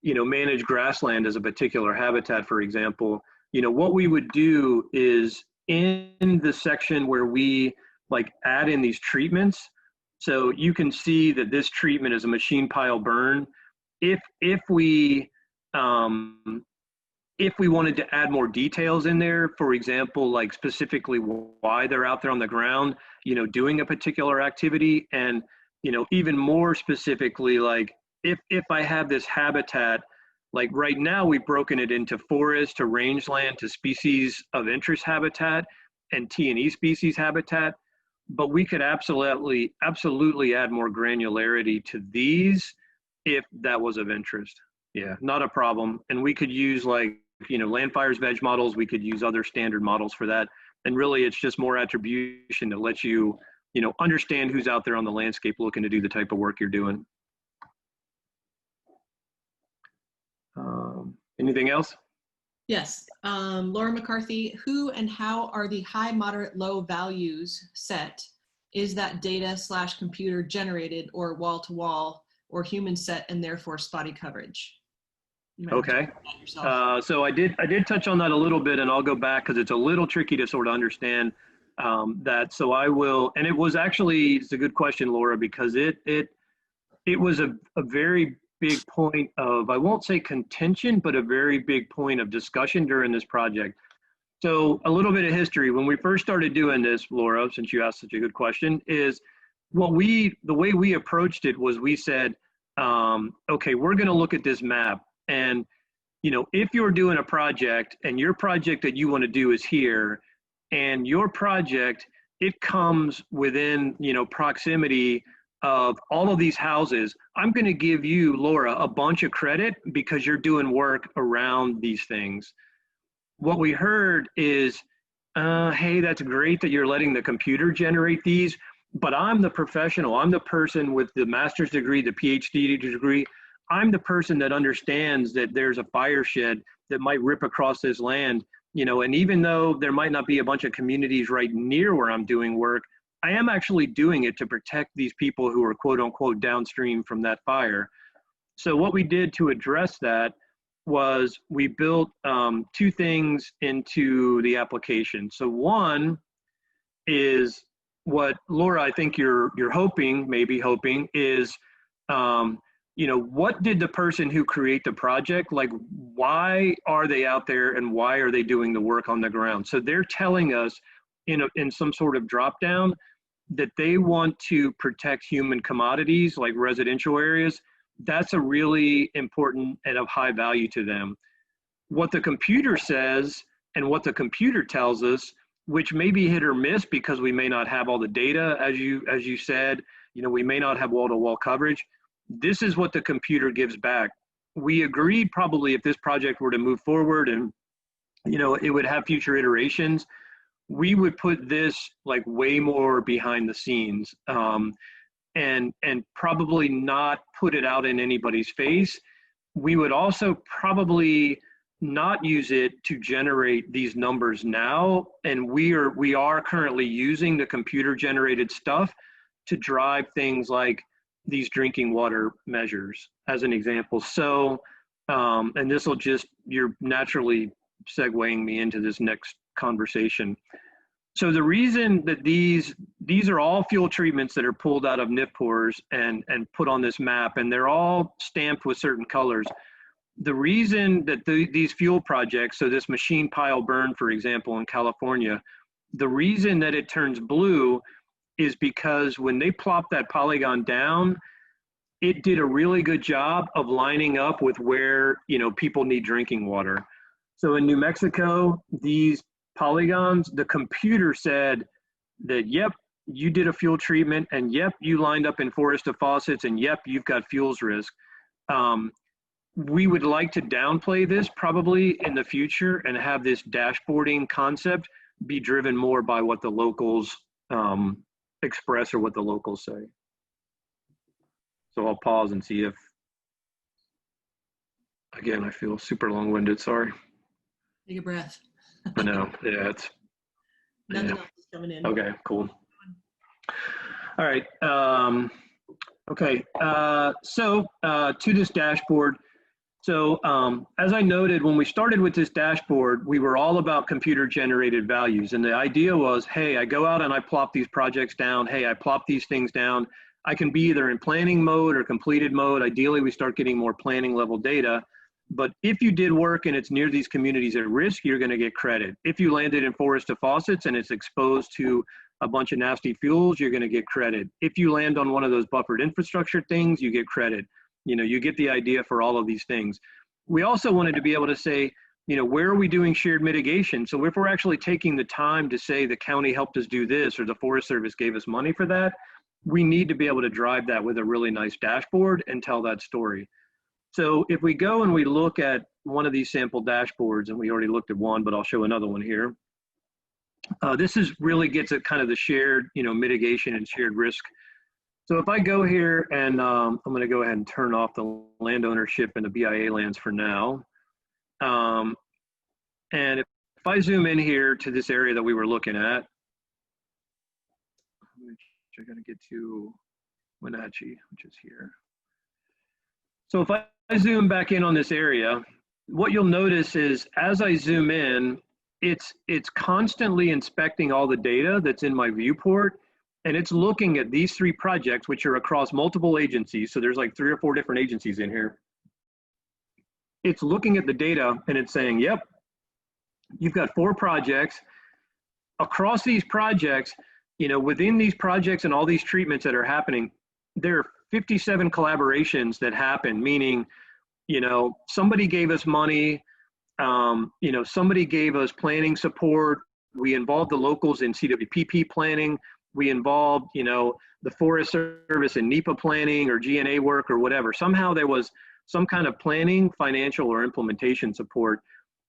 you know, manage grassland as a particular habitat, for example. You know, what we would do is in the section where we like add in these treatments, so you can see that this treatment is a machine pile burn. If we wanted to add more details in there, for example, like specifically why they're out there on the ground, you know, doing a particular activity, and, you know, even more specifically, like if I have this habitat, like right now we've broken it into forest to rangeland to species of interest habitat and T&E species habitat, but we could absolutely add more granularity to these if that was of interest. Yeah, not a problem. And we could use, like, you know, Landfire's veg models, we could use other standard models for that. And really it's just more attribution to let you, you know, understand who's out there on the landscape looking to do the type of work you're doing. Anything else? Yes. Laura McCarthy, who and how are the high, moderate, low values set? Is that data / computer generated or wall to wall or human set and therefore spotty coverage? Okay. So I did touch on that a little bit, and I'll go back because it's a little tricky to sort of understand that. So I will, and it was actually, it's a good question, Laura, because it was a very big point of, I won't say contention, but a very big point of discussion during this project. So a little bit of history. When we first started doing this, Laura, since you asked such a good question, is the way we approached it was we said, okay, we're going to look at this map. And, you know, if you're doing a project and your project that you want to do is here, and your project, it comes within, you know, proximity of all of these houses, I'm going to give you, Laura, a bunch of credit because you're doing work around these things. What we heard is, hey, that's great that you're letting the computer generate these, but I'm the professional. I'm the person with the master's degree, the PhD degree. I'm the person that understands that there's a fire shed that might rip across this land, you know, and even though there might not be a bunch of communities right near where I'm doing work, I am actually doing it to protect these people who are quote unquote downstream from that fire. So what we did to address that was we built two things into the application. So one is what, Laura, I think you're hoping, maybe hoping, is, you know, what did the person who create the project, like, why are they out there and why are they doing the work on the ground? So they're telling us in some sort of drop down that they want to protect human commodities like residential areas. That's a really important and of high value to them. What the computer says and what the computer tells us, which may be hit or miss because we may not have all the data, as you said, you know, we may not have wall-to-wall coverage. This is what the computer gives back. We agreed probably if this project were to move forward and, you know, it would have future iterations, we would put this like way more behind the scenes and probably not put it out in anybody's face. We would also probably not use it to generate these numbers now. And we are currently using the computer generated stuff to drive things like these drinking water measures as an example. So, and this will just, you're naturally segueing me into this next conversation. So the reason that these are all fuel treatments that are pulled out of NIFPORs and put on this map, and they're all stamped with certain colors. The reason that these fuel projects, so this machine pile burn, for example, in California, the reason that it turns blue is because when they plopped that polygon down, it did a really good job of lining up with where, you know, people need drinking water. So in New Mexico, these polygons, the computer said that, yep, you did a fuel treatment, and yep, you lined up in forest to faucets, and yep, you've got fuels risk. We would like to downplay this probably in the future and have this dashboarding concept be driven more by what the locals express or what the locals say. So I'll pause and see if, again, I feel super long-winded, sorry. Take a breath. I know, yeah, it's. Nothing Yeah. else is coming in. Okay, cool. All right, okay, so to this dashboard. So as I noted, when we started with this dashboard, we were all about computer generated values. And the idea was, hey, I go out and I plop these projects down. Hey, I plop these things down. I can be either in planning mode or completed mode. Ideally, we start getting more planning level data. But if you did work and it's near these communities at risk, you're going to get credit. If you landed in forest to faucets and it's exposed to a bunch of nasty fuels, you're going to get credit. If you land on one of those buffered infrastructure things, you get credit. You know, you get the idea for all of these things. We also wanted to be able to say, you know, where are we doing shared mitigation? So if we're actually taking the time to say the county helped us do this or the Forest Service gave us money for that, we need to be able to drive that with a really nice dashboard and tell that story. So if we go and we look at one of these sample dashboards, and we already looked at one, but I'll show another one here. This is really gets at kind of the shared, you know, mitigation and shared risk. So if I go here and I'm going to go ahead and turn off the land ownership and the BIA lands for now. And if I zoom in here to this area that we were looking at, which I got to get to Wenatchee, which is here. So if I zoom back in on this area, what you'll notice is as I zoom in, it's constantly inspecting all the data that's in my viewport. And it's looking at these three projects, which are across multiple agencies. So there's like 3 or 4 different agencies in here. It's looking at the data and it's saying, yep, you've got 4 projects. Across these projects, you know, within these projects and all these treatments that are happening, there are 57 collaborations that happen, meaning, you know, somebody gave us money, you know, somebody gave us planning support. We involved the locals in CWPP planning. We involved, you know, the Forest Service in NEPA planning or GNA work or whatever. Somehow there was some kind of planning, financial, or implementation support.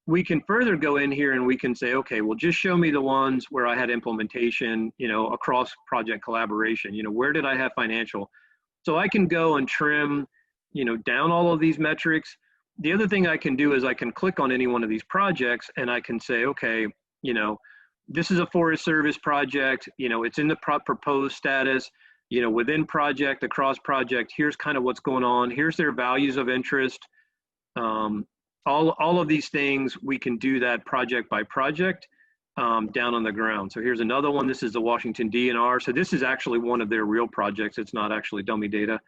We can further go in here and we can say, okay, well, just show me the ones where I had implementation, you know, across project collaboration. You know, where did I have financial? So I can go and trim, you know, down all of these metrics. The other thing I can do is I can click on any one of these projects and I can say, okay, you know, this is a Forest Service project, you know, it's in the proposed status, you know, within project, across project, here's kind of what's going on, here's their values of interest. All of these things, we can do that project by project down on the ground. So here's another one, this is the Washington DNR. So this is actually one of their real projects, it's not actually dummy data.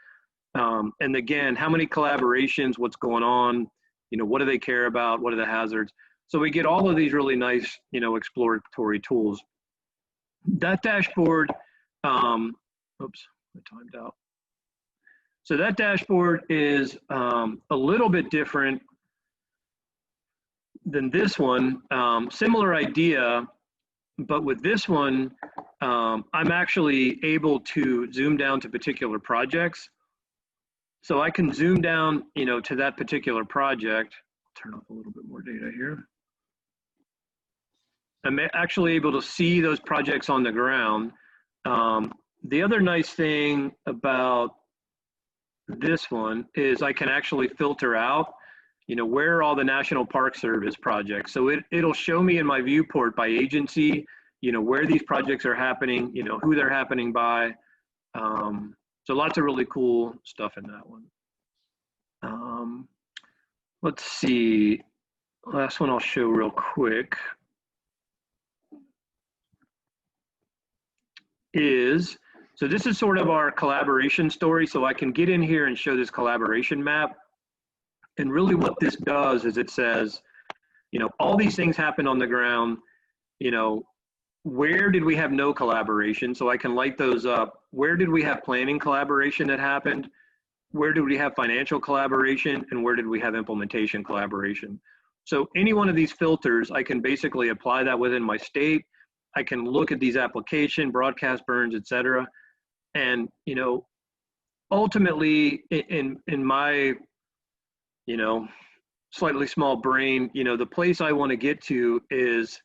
And again, how many collaborations, what's going on, you know, what do they care about, what are the hazards? So we get all of these really nice, you know, exploratory tools. That dashboard, oops, I timed out. So that dashboard is a little bit different than this one. Similar idea, but with this one, I'm actually able to zoom down to particular projects. So I can zoom down, you know, to that particular project. Turn off a little bit more data here. I'm actually able to see those projects on the ground. The other nice thing about this one is I can actually filter out, you know, where are all the National Park Service projects. So it'll show me in my viewport by agency, you know, where these projects are happening, you know, who they're happening by. So lots of really cool stuff in that one. Let's see, last one I'll show real quick is, so this is sort of our collaboration story. So I can get in here and show this collaboration map. And really what this does is it says, you know, all these things happen on the ground, you know, where did we have no collaboration? So I can light those up. Where did we have planning collaboration that happened? Where did we have financial collaboration? And where did we have implementation collaboration? So any one of these filters, I can basically apply that within my state. I can look at these application, broadcast burns, et cetera. And, you know, ultimately in my, you know, slightly small brain, you know, the place I want to get to is,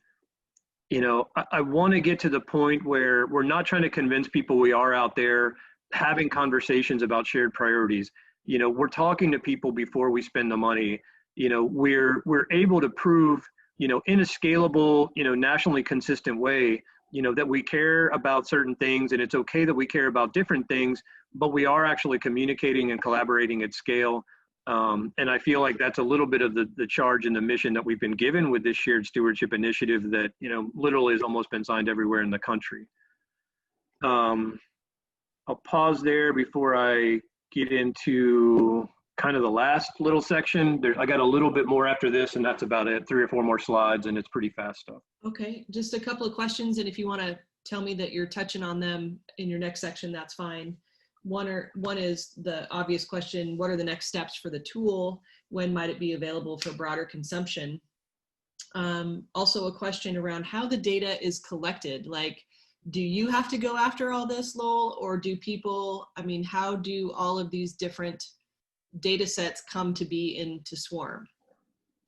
you know, I want to get to the point where we're not trying to convince people we are out there having conversations about shared priorities. You know, we're talking to people before we spend the money. You know, we're able to prove, you know, in a scalable, you know, nationally consistent way, you know, that we care about certain things, and it's okay that we care about different things, but we are actually communicating and collaborating at scale. And I feel like that's a little bit of the charge and the mission that we've been given with this shared stewardship initiative that, you know, literally has almost been signed everywhere in the country. I'll pause there before I get into kind of the last little section. I got a little bit more after this, and that's about it. 3 or 4 more slides, and it's pretty fast stuff. Okay, just a couple of questions, and if you want to tell me that you're touching on them in your next section, that's fine. One is the obvious question: what are the next steps for the tool? When might it be available for broader consumption? Also a question around how the data is collected. Like, do you have to go after all this, Lowell, or do people, I mean, how do all of these different data sets come to be into SWRM?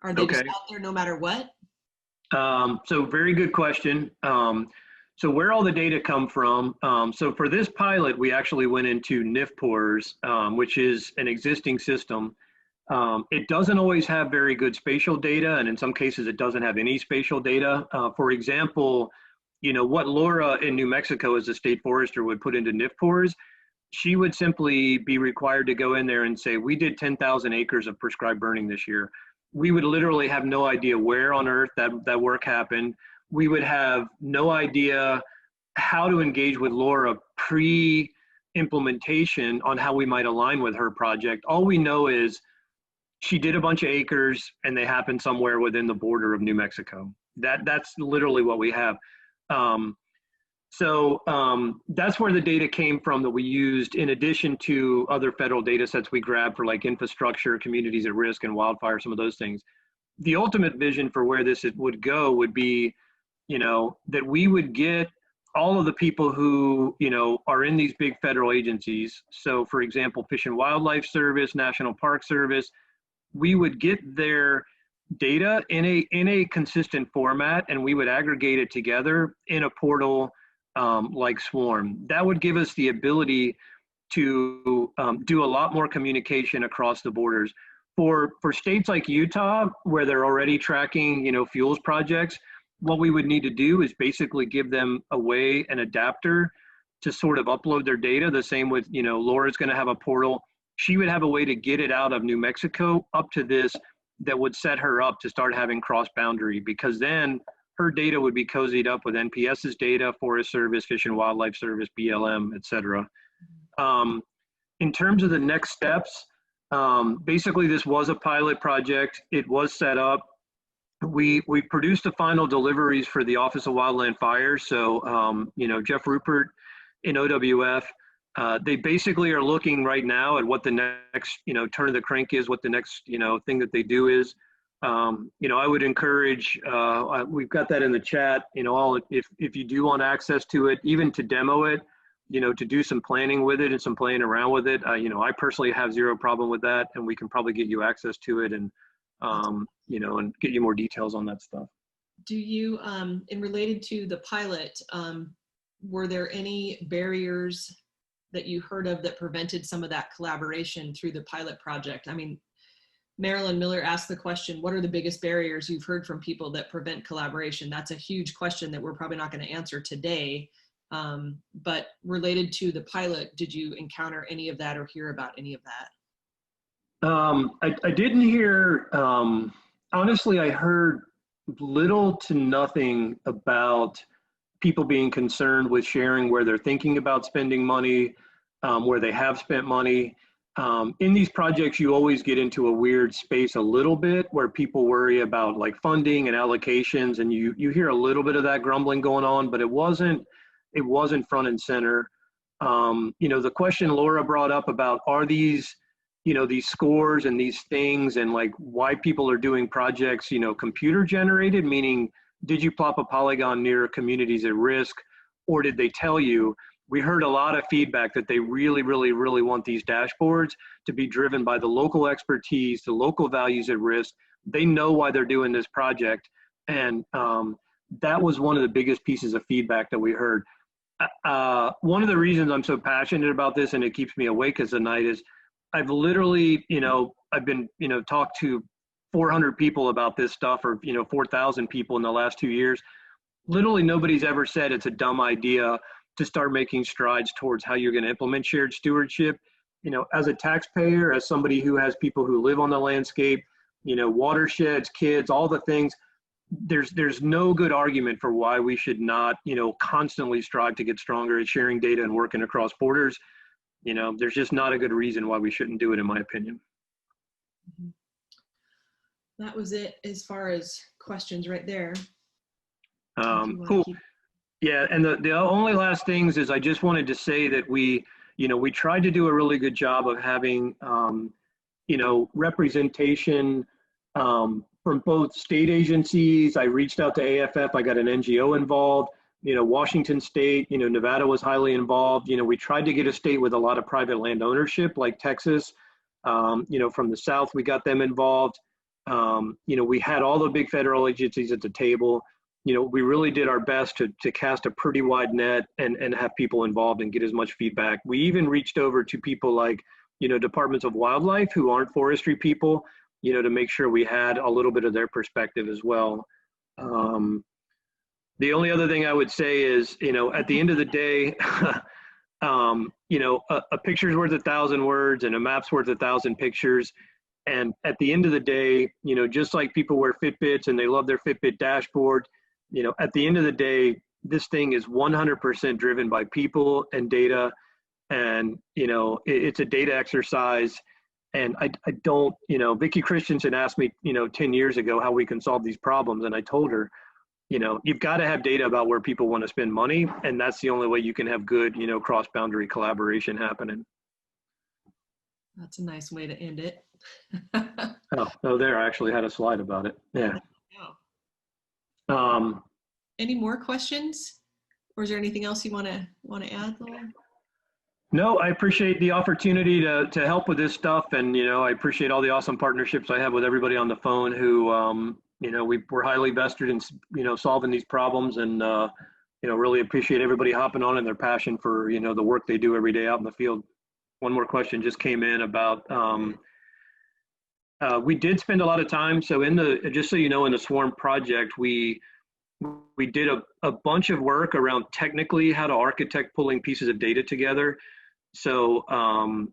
Are they just out there no matter what? So very good question. So where all the data come from, so for this pilot, we actually went into NIFPORS, which is an existing system. It doesn't always have very good spatial data, and in some cases it doesn't have any spatial data. For example, you know, what Laura in New Mexico as a state forester would put into NIFPORS, she would simply be required to go in there and say, we did 10,000 acres of prescribed burning this year. We would literally have no idea where on earth that work happened. We would have no idea how to engage with Laura pre-implementation on how we might align with her project. All we know is she did a bunch of acres and they happened somewhere within the border of New Mexico. That's literally what we have. That's where the data came from that we used in addition to other federal data sets we grabbed for like infrastructure, communities at risk, and wildfire, some of those things. The ultimate vision for where this would go would be, you know, that we would get all of the people who, you know, are in these big federal agencies. So for example, Fish and Wildlife Service, National Park Service, we would get their data in a consistent format, and we would aggregate it together in a portal like SWRM. That would give us the ability to do a lot more communication across the borders. For states like Utah, where they're already tracking, you know, fuels projects, what we would need to do is basically give them an adapter to sort of upload their data. The same with, you know, Laura's going to have a portal. She would have a way to get it out of New Mexico up to this that would set her up to start having cross-boundary, because then her data would be cozied up with NPS's data, Forest Service, Fish and Wildlife Service, BLM, et cetera. In terms of the next steps, basically this was a pilot project. It was set up. We produced the final deliveries for the Office of Wildland Fire. So, you know, Jeff Rupert in OWF, they basically are looking right now at what the next, you know, turn of the crank is, what the next, you know, thing that they do is. You know, I would encourage, we've got that in the chat, you know, if you do want access to it, even to demo it, you know, to do some planning with it and some playing around with it. You know, I personally have zero problem with that, and we can probably get you access to it and, you know, and get you more details on that stuff. Do you, in related to the pilot, were there any barriers that you heard of that prevented some of that collaboration through the pilot project? I mean, Marilyn Miller asked the question, what are the biggest barriers you've heard from people that prevent collaboration? That's a huge question that we're probably not going to answer today. But related to the pilot, did you encounter any of that or hear about any of that? I didn't hear, honestly, I heard little to nothing about people being concerned with sharing where they're thinking about spending money, where they have spent money. In these projects, you always get into a weird space a little bit where people worry about like funding and allocations, and you hear a little bit of that grumbling going on, but it wasn't front and center. The question Laura brought up about are these, these scores and these things and like why people are doing projects, computer generated, meaning did you plop a polygon near communities at risk, or did they tell you? We heard a lot of feedback that they really, really, really want these dashboards to be driven by the local expertise, the local values at risk. They know why they're doing this project. And that was one of the biggest pieces of feedback that we heard. One of the reasons I'm so passionate about this and it keeps me awake as a night is I've literally, I've been, talked to 400 people about this stuff, or, 4,000 people in the last 2 years. Literally nobody's ever said it's a dumb idea to start making strides towards how you're going to implement shared stewardship. As a taxpayer, as somebody who has people who live on the landscape, watersheds, kids, all the things, there's no good argument for why we should not, constantly strive to get stronger at sharing data and working across borders. There's just not a good reason why we shouldn't do it, in my opinion. That was it as far as questions right there. Cool. Yeah, and the only last things is I just wanted to say that we tried to do a really good job of having, representation from both state agencies. I reached out to AFF, I got an NGO involved, Washington State, Nevada was highly involved. We tried to get a state with a lot of private land ownership like Texas. From the South, we got them involved. We had all the big federal agencies at the table. We really did our best to cast a pretty wide net and have people involved and get as much feedback. We even reached over to people like, departments of wildlife who aren't forestry people, to make sure we had a little bit of their perspective as well. The only other thing I would say is, at the end of the day, a picture's worth 1,000 words and a map's worth 1,000 pictures. And at the end of the day, just like people wear Fitbits and they love their Fitbit dashboard, at the end of the day, this thing is 100% driven by people and data. And, it's a data exercise. And I don't, Vicki Christensen asked me, 10 years ago how we can solve these problems. And I told her, you've got to have data about where people want to spend money. And that's the only way you can have good, cross-boundary collaboration happening. That's a nice way to end it. oh, there, I actually had a slide about it. Yeah. Any more questions? Or is there anything else you want to add, Lowell? No, I appreciate the opportunity to help with this stuff. And, I appreciate all the awesome partnerships I have with everybody on the phone who, we're highly vested in, solving these problems, and, really appreciate everybody hopping on and their passion for, the work they do every day out in the field. One more question just came in about, we did spend a lot of time. So just so you know, in the SWRM project, we did a bunch of work around technically how to architect pulling pieces of data together. So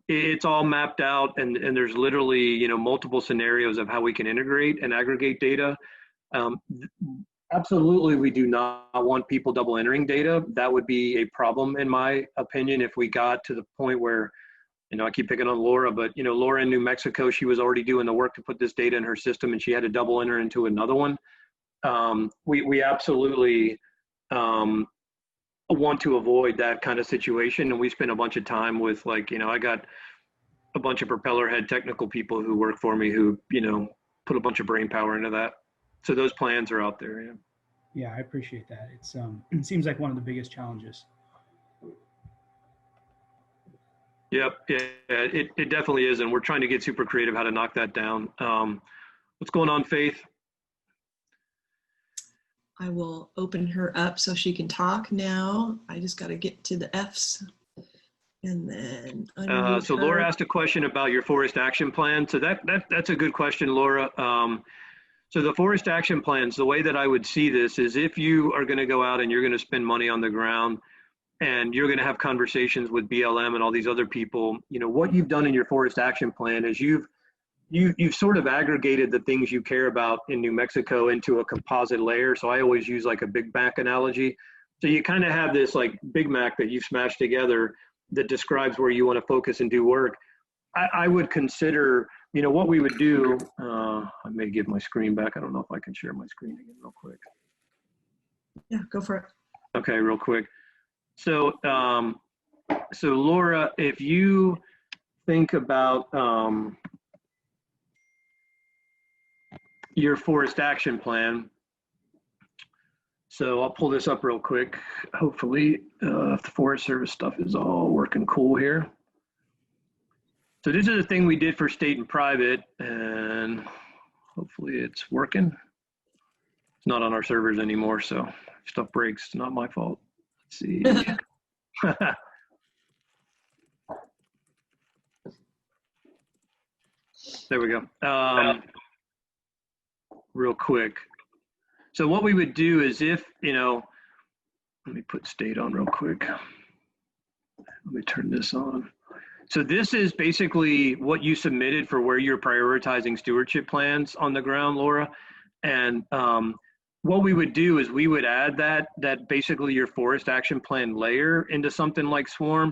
it's all mapped out, and there's literally, multiple scenarios of how we can integrate and aggregate data. Absolutely, we do not want people double entering data. That would be a problem, in my opinion, if we got to the point where, I keep picking on Laura, but, Laura in New Mexico, she was already doing the work to put this data in her system, and she had to double enter into another one. We absolutely want to avoid that kind of situation. And we spend a bunch of time with, like, I got a bunch of propeller head technical people who work for me who, put a bunch of brain power into that. So those plans are out there. Yeah. Yeah, I appreciate that. It's it seems like one of the biggest challenges. Yep. Yeah, it definitely is. And we're trying to get super creative how to knock that down. What's going on, Faith? I will open her up so she can talk now. I just got to get to the F's. And then so Laura asked a question about your forest action plan. So that's a good question, Laura. So the forest action plans, the way that I would see this is if you are going to go out and you're going to spend money on the ground and you're going to have conversations with BLM and all these other people, what you've done in your forest action plan is you've sort of aggregated the things you care about in New Mexico into a composite layer. So I always use like a Big Mac analogy. So you kind of have this like Big Mac that you've smashed together that describes where you want to focus and do work. I would consider, you know, what we would do, I may give my screen back. I don't know if I can share my screen again real quick. Yeah, go for it. Okay, real quick. So, so Laura, if you think about your forest action plan, so I'll pull this up real quick. Hopefully, if the Forest Service stuff is all working cool here. So this is a thing we did for state and private, and hopefully it's working. It's not on our servers anymore, so if stuff breaks, it's not my fault. Let's see. There we go. Real quick. So what we would do is if, you know, let me put state on real quick. Let me turn this on. So this is basically what you submitted for where you're prioritizing stewardship plans on the ground, Laura. And what we would do is we would add that basically your forest action plan layer into something like SWRM.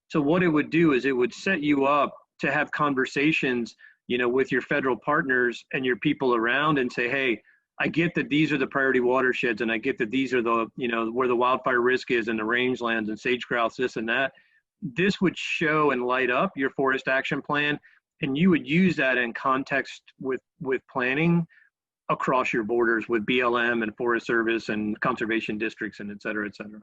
So what it would do is it would set you up to have conversations, you know, with your federal partners and your people around and say, hey, I get that these are the priority watersheds, and I get that these are the, you know, where the wildfire risk is and the rangelands and sage grouse, this and that. This would show and light up your forest action plan, and you would use that in context with planning across your borders with BLM and Forest Service and conservation districts and et cetera, et cetera.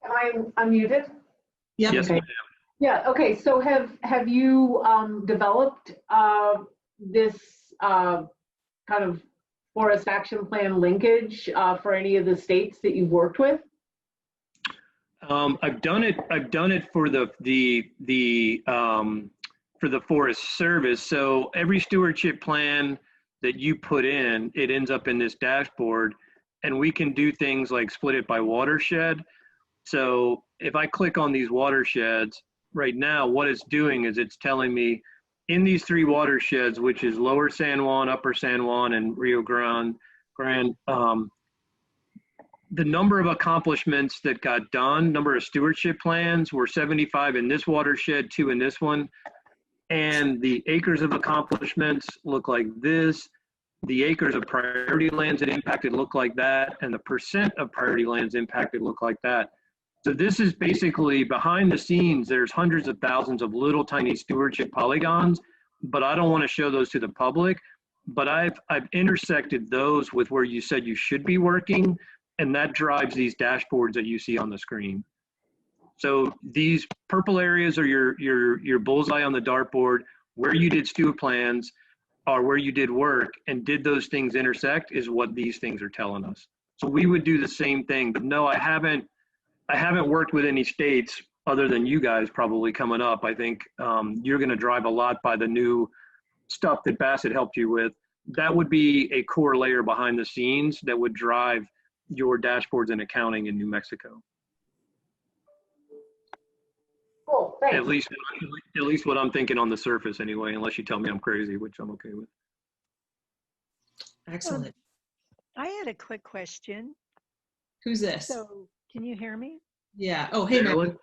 Am I unmuted? Yep. Yes, Okay. Yeah, okay, so have you developed this kind of forest action plan linkage for any of the states that you've worked with? I've done it for the Forest Service. So every stewardship plan that you put in, it ends up in this dashboard, and we can do things like split it by watershed. So if I click on these watersheds right now, what it's doing is it's telling me in these three watersheds, which is Lower San Juan, Upper San Juan, and Rio Grande, the number of accomplishments that got done, number of stewardship plans were 75 in this watershed, 2 in this one. And the acres of accomplishments look like this. The acres of priority lands that impacted look like that. And the percent of priority lands impacted look like that. So this is basically behind the scenes, there's hundreds of thousands of little tiny stewardship polygons, but I don't want to show those to the public. But I've intersected those with where you said you should be working, and that drives these dashboards that you see on the screen. So these purple areas are your bullseye on the dartboard, where you did steward plans or where you did work, and did those things intersect is what these things are telling us. So we would do the same thing, but no, I haven't worked with any states other than you guys probably coming up. I think you're gonna drive a lot by the new stuff that Bassett helped you with. That would be a core layer behind the scenes that would drive your dashboards and accounting in New Mexico. Cool, thanks. At least what I'm thinking on the surface anyway, unless you tell me I'm crazy, which I'm okay with. Excellent. I had a quick question. Who's this? So, can you hear me? Yeah. Oh, hey, Marilyn.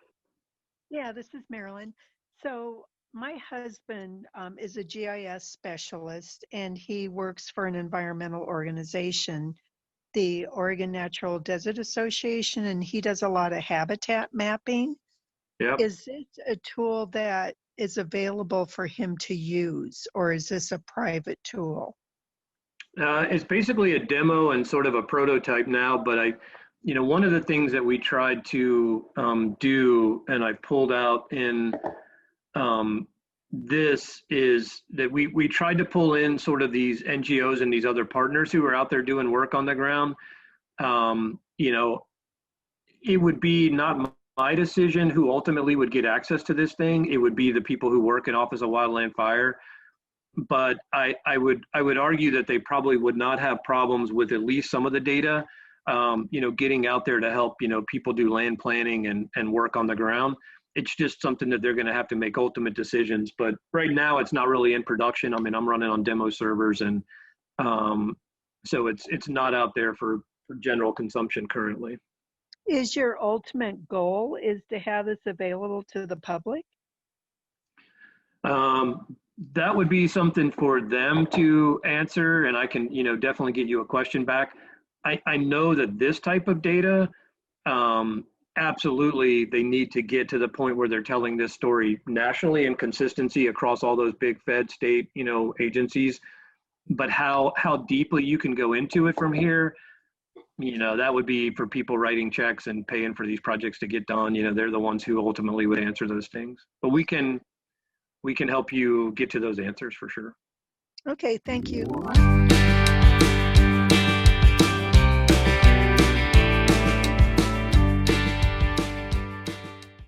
Yeah, this is Marilyn. So, my husband is a GIS specialist, and he works for an environmental organization, the Oregon Natural Desert Association, and he does a lot of habitat mapping. Yep. Is it a tool that is available for him to use, or is this a private tool? It's basically a demo and sort of a prototype now, but one of the things that we tried to do, and I pulled out in this, is that we tried to pull in sort of these NGOs and these other partners who are out there doing work on the ground. It would be not my decision who ultimately would get access to this thing. It would be the people who work in Office of Wildland Fire. But I would argue that they probably would not have problems with at least some of the data, getting out there to help, people do land planning and work on the ground. It's just something that they're going to have to make ultimate decisions. But right now it's not really in production. I mean, I'm running on demo servers, and so it's not out there for general consumption currently. Is your ultimate goal is to have this available to the public? That would be something for them to answer, and I can, definitely get you a question back. I know that this type of data, absolutely, they need to get to the point where they're telling this story nationally in consistency across all those big Fed state, agencies. But how deeply you can go into it from here, that would be for people writing checks and paying for these projects to get done. They're the ones who ultimately would answer those things. But we can help you get to those answers for sure. Okay, thank you.